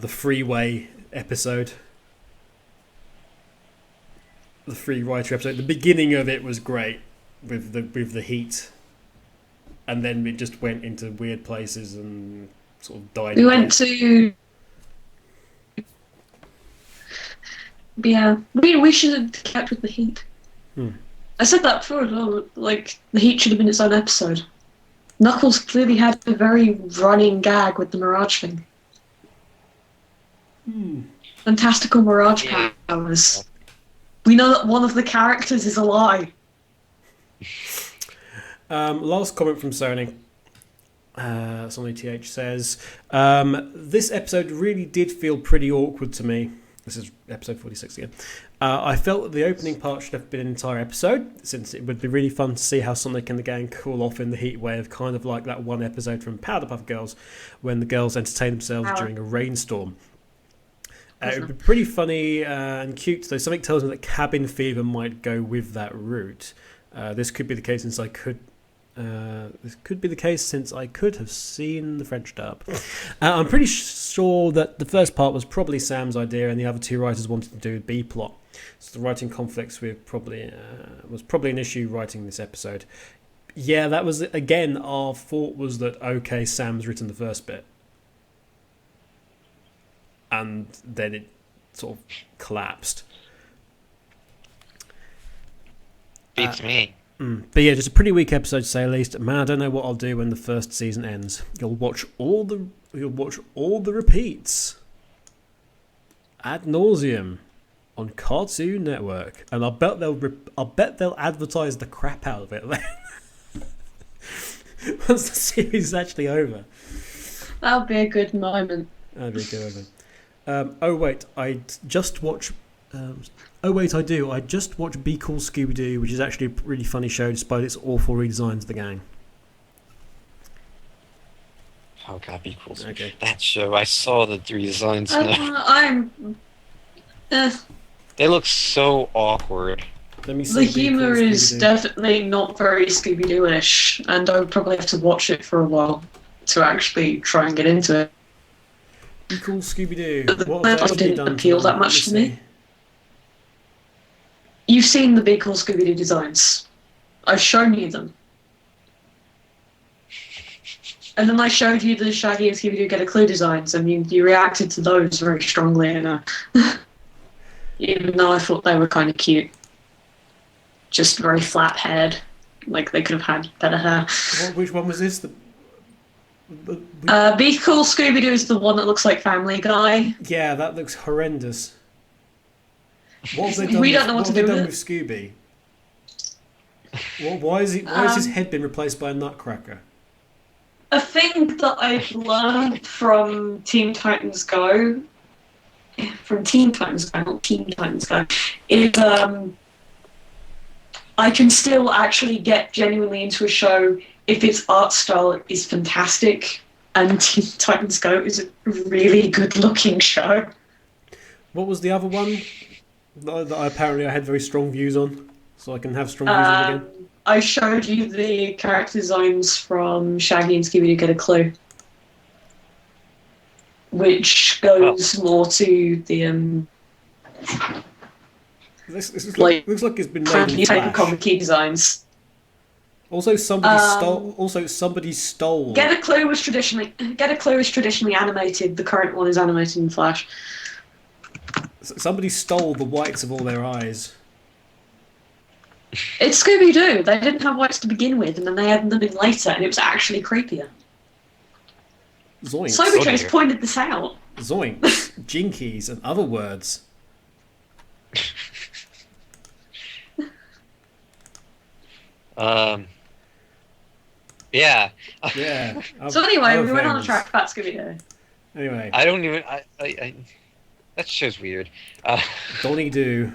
freeway episode, the free writer episode. The beginning of it was great with the heat. And then it just went into weird places and sort of died. We went to... Yeah, we should have kept with the heat. I said that before as well, the heat should have been its own episode. Knuckles clearly had a very running gag with the Mirage thing. Fantastical Mirage powers. We know that one of the characters is a lie. Last comment from Sony. Sony TH says, this episode really did feel pretty awkward to me. This is episode 46 again. I felt that the opening part should have been an entire episode, since it would be really fun to see how Sonic and the gang cool off in the heat wave, kind of like that one episode from Powderpuff Girls, when the girls entertain themselves during a rainstorm. It would be pretty funny and cute, though something tells me that Cabin Fever might go with that route. This could be the case since I could have seen the French dub. I'm pretty sure that the first part was probably Sam's idea, and the other two writers wanted to do a B plot. So the writing conflicts was probably an issue writing this episode. Yeah, that was again our thought was that Sam's written the first bit, and then it sort of collapsed. Beats me. But yeah, just a pretty weak episode to say the least. Man, I don't know what I'll do when the first season ends. You'll watch all the repeats. ad nauseum on Cartoon Network, and I bet they'll advertise the crap out of it once the series is actually over. That'll be a good moment. That'd be a good moment. Oh wait, I just watched. I do. I just watched Be Cool Scooby-Doo, which is actually a really funny show despite its awful redesigns of the gang. Oh god, Be Cool. Okay. That show, I saw the designs. They look so awkward. Let me see. The humour Be Cool is Scooby-Doo. definitely not very Scooby-Doo-ish, and I would probably have to watch it for a while to actually try and get into it. Be Cool Scooby-Doo. The What have they actually didn't done appeal to that them? much Let to me me. see. You've seen the Be Cool Scooby-Doo designs. I've shown you them. And then I showed you the Shaggy and Scooby-Doo Get a Clue designs, and you reacted to those very strongly, and even though I thought they were kind of cute. Just very flat-haired. Like, they could have had better hair. Which one was this? Be Cool Scooby-Doo is the one that looks like Family Guy. Yeah, that looks horrendous. What have they done? We don't know what to do with with Scooby. Well, why has his head been replaced by a nutcracker? A thing that I've learned from Teen Titans Go, not Teen Titans Go, is I can still actually get genuinely into a show if its art style is fantastic, and Teen Titans Go is a really good-looking show. What was the other one that I had very strong views on, so I can have strong views on again? I showed you the character designs from Shaggy and Scooby-Doo Get a Clue, which goes more to the This like looks like it's been made crappy in type of Flash. comic designs. Also, somebody stole. Get a Clue was traditionally animated. The current one is animated in Flash. Somebody stole the whites of all their eyes. It's Scooby-Doo. They didn't have whites to begin with, and then they added them in later, and it was actually creepier. Zoinks. Cybertrace pointed this out. Zoinks. Jinkies and other words. Yeah. Yeah. So anyway, we other went on a things. track about Scooby-Doo. Anyway, I don't even. I that show's weird. Donnie do.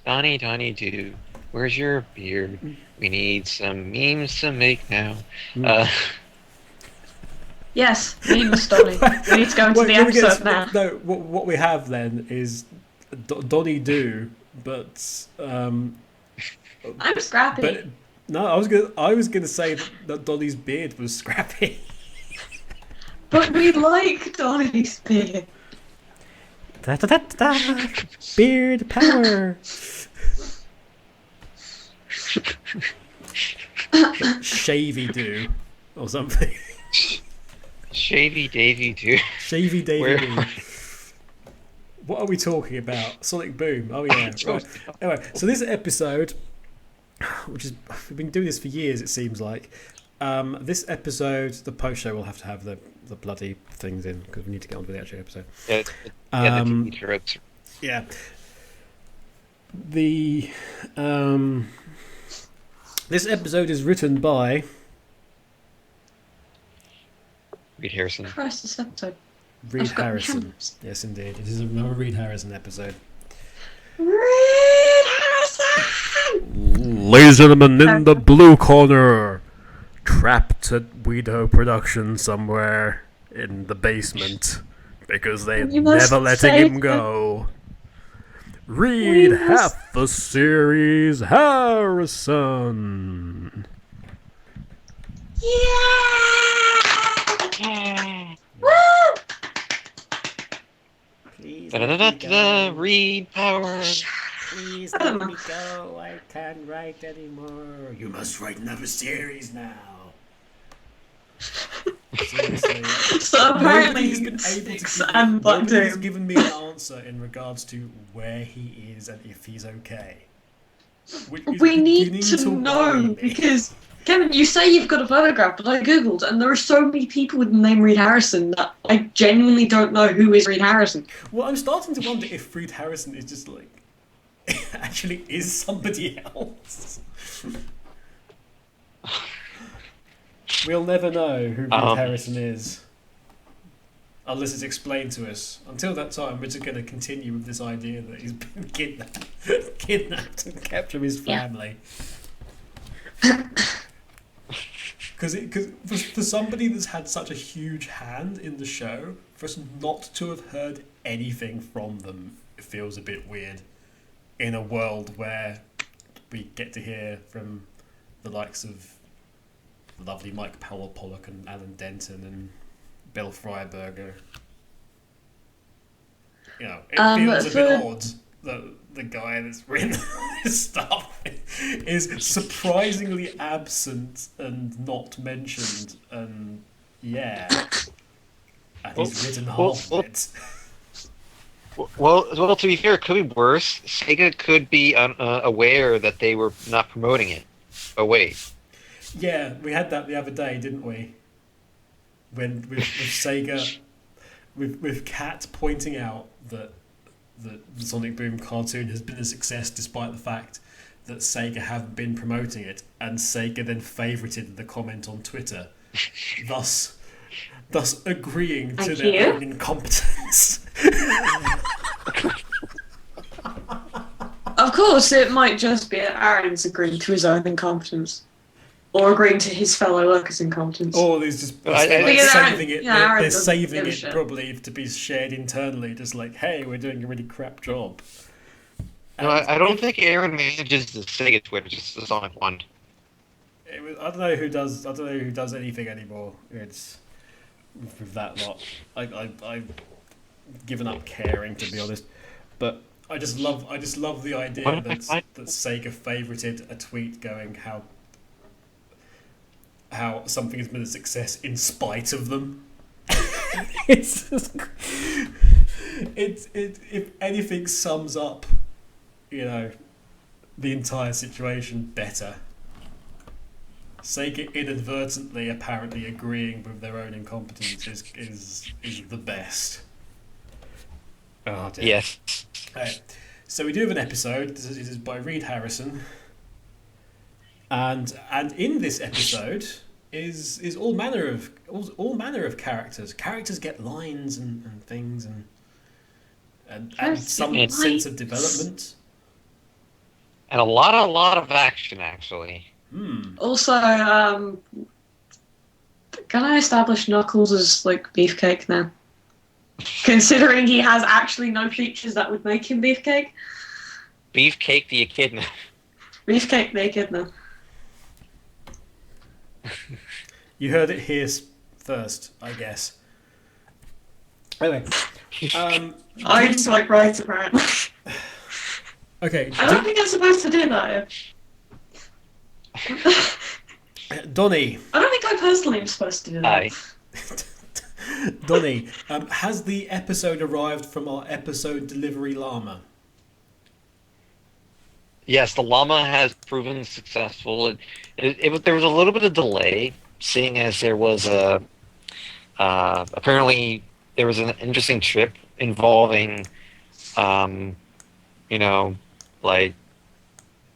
Donnie, do. Where's your beard? We need some memes to make now. Yes, memes, Donnie. We need to go into the episode now. No, what we have then is Donnie do, but I'm scrappy. But no, I was gonna say that Donnie's beard was scrappy. But we like Donnie's beard. Da, da, da, da. Beard power. Shavy do or something. Shavy Davy do. Shavy Davy do. What are we talking about? Sonic Boom. Oh yeah. Right. Anyway, so this episode, which is we've been doing this for years, it seems like. This episode, the post show will have to have the bloody things in because we need to get on with the actual episode. Yeah, the TV tropes. Yeah. The this episode is written by Reed Harrison. Christ, this episode. Reed I've got Harrison. hands. Yes, indeed. It is another Reed Harrison episode. Reed Harrison! Ladies and gentlemen, in the blue corner, trapped at Weedo Productions somewhere in the basement because they You must never letting say him go. Read We must- half the series, Harrison. Yeah! Woo! Please Da-da-da-da-da, Reed power. Please let me go. I can't write anymore. You must write another series now. Seriously. So apparently Nobody's been able to Six give me- and Black nobody's Doom. given me an answer in regards to where he is and if he's okay. Which is We need beginning to worry know me. because Kevin, you say you've got a photograph, but I googled, and there are so many people with the name Reed Harrison that I genuinely don't know who is Reed Harrison. Well, I'm starting to wonder if Reed Harrison is just like actually is somebody else. We'll never know who Reed Harrison is unless it's explained to us. Until that time, we're just going to continue with this idea that he's been kidnapped and kept from his family. Because for somebody that's had such a huge hand in the show, for us not to have heard anything from them, it feels a bit weird in a world where we get to hear from the likes of the lovely Mike Powell-Pollock and Alan Denton and Bill Freiberger. You know, it feels a bit odd that the guy that's written this stuff is surprisingly absent and not mentioned, and he's written half of it. Well, to be fair, it could be worse. Sega could be aware that they were not promoting it. Oh wait. Yeah, we had that the other day, didn't we? When with Sega, with Kat pointing out that the Sonic Boom cartoon has been a success despite the fact that Sega haven't been promoting it, and Sega then favorited the comment on Twitter, thus agreeing to their own incompetence. Of course, it might just be Aaron's agreeing to his own incompetence. Or agreeing to his fellow workers' incompetence. Or there's just saving it. They're saving it probably to be shared internally. Just like, hey, we're doing a really crap job. No, I don't think Aaron manages the Sega Twitter, just the Sonic one. I don't know who does anything anymore. It's with that lot. I've given up caring, to be honest. But I just love the idea that Sega favorited a tweet going how something has been a success in spite of them. It's if anything sums up, the entire situation better. Sega inadvertently apparently agreeing with their own incompetence is the best. Oh dear. Yes. Right. So we do have an episode. This is by Reed Harrison. And in this episode is all manner of characters. Characters get lines and things and some sense of development. And a lot of action, actually. Also, can I establish Knuckles as like Beefcake now? Considering he has actually no features that would make him Beefcake. Beefcake the Echidna. Beefcake the Echidna. You heard it here first, I guess. Anyway, I just like right apparently. Okay. I don't think I'm supposed to do that. Donnie. I don't think I personally am supposed to do that. Donnie, has the episode arrived from our episode delivery llama? Yes, the llama has proven successful. There was a little bit of delay, seeing as there was apparently there was an interesting trip involving, like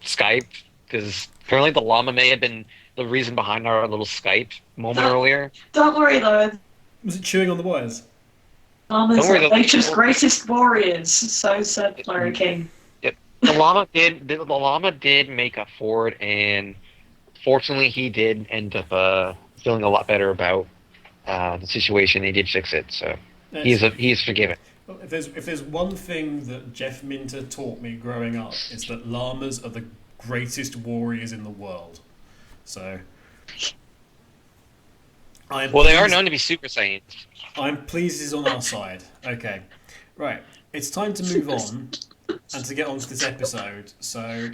Skype, because apparently the llama may have been the reason behind our little Skype moment earlier. Don't worry though. Was it chewing on the wires? Llamas are nature's greatest warriors, so said Larry King. The llama did make up for it, and fortunately he did end up feeling a lot better about the situation. He did fix it, so he is forgiven. Well, if there's one thing that Jeff Minter taught me growing up, it's that llamas are the greatest warriors in the world. So they are known to be Super Saiyans. I'm pleased he's on our side. Okay, right. It's time to move on and to get on to this episode. So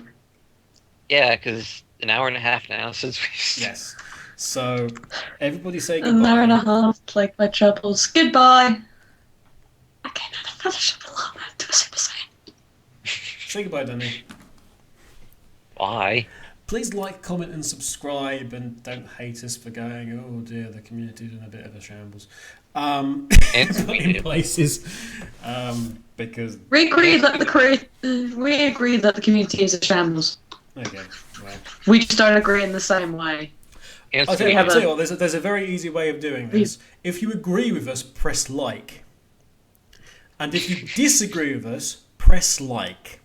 yeah, because an hour and a half now since we. Yes. So everybody say goodbye. An hour and a half plagued by troubles. Goodbye. Okay, another shot of llama to a Super Saiyan. Say goodbye, Donnie. Bye. Please like, comment, and subscribe, and don't hate us for going, oh dear, the community's in a bit of a shambles. In places, because we agree that the community is a shambles. Okay, well, we just don't agree in the same way. I'll tell you what, there's a very easy way of doing this. If you agree with us, press like, and if you disagree with us, press like.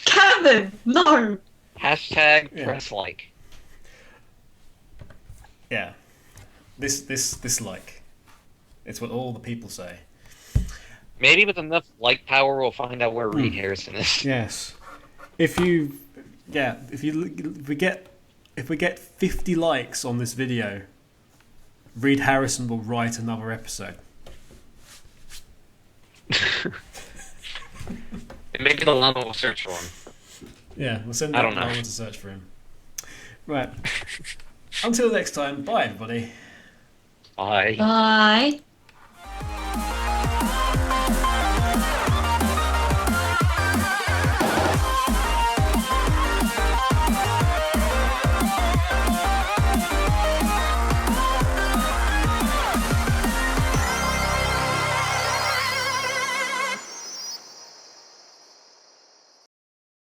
Kevin, no. Hashtag press like. Yeah. This like. It's what all the people say. Maybe with enough like power, we'll find out where Reed Harrison is. Yes. If we get 50 likes on this video, Reed Harrison will write another episode. Maybe the llama will search for him. Yeah, we'll send the llama to search for him. Right. Until next time, bye everybody. Bye. Bye.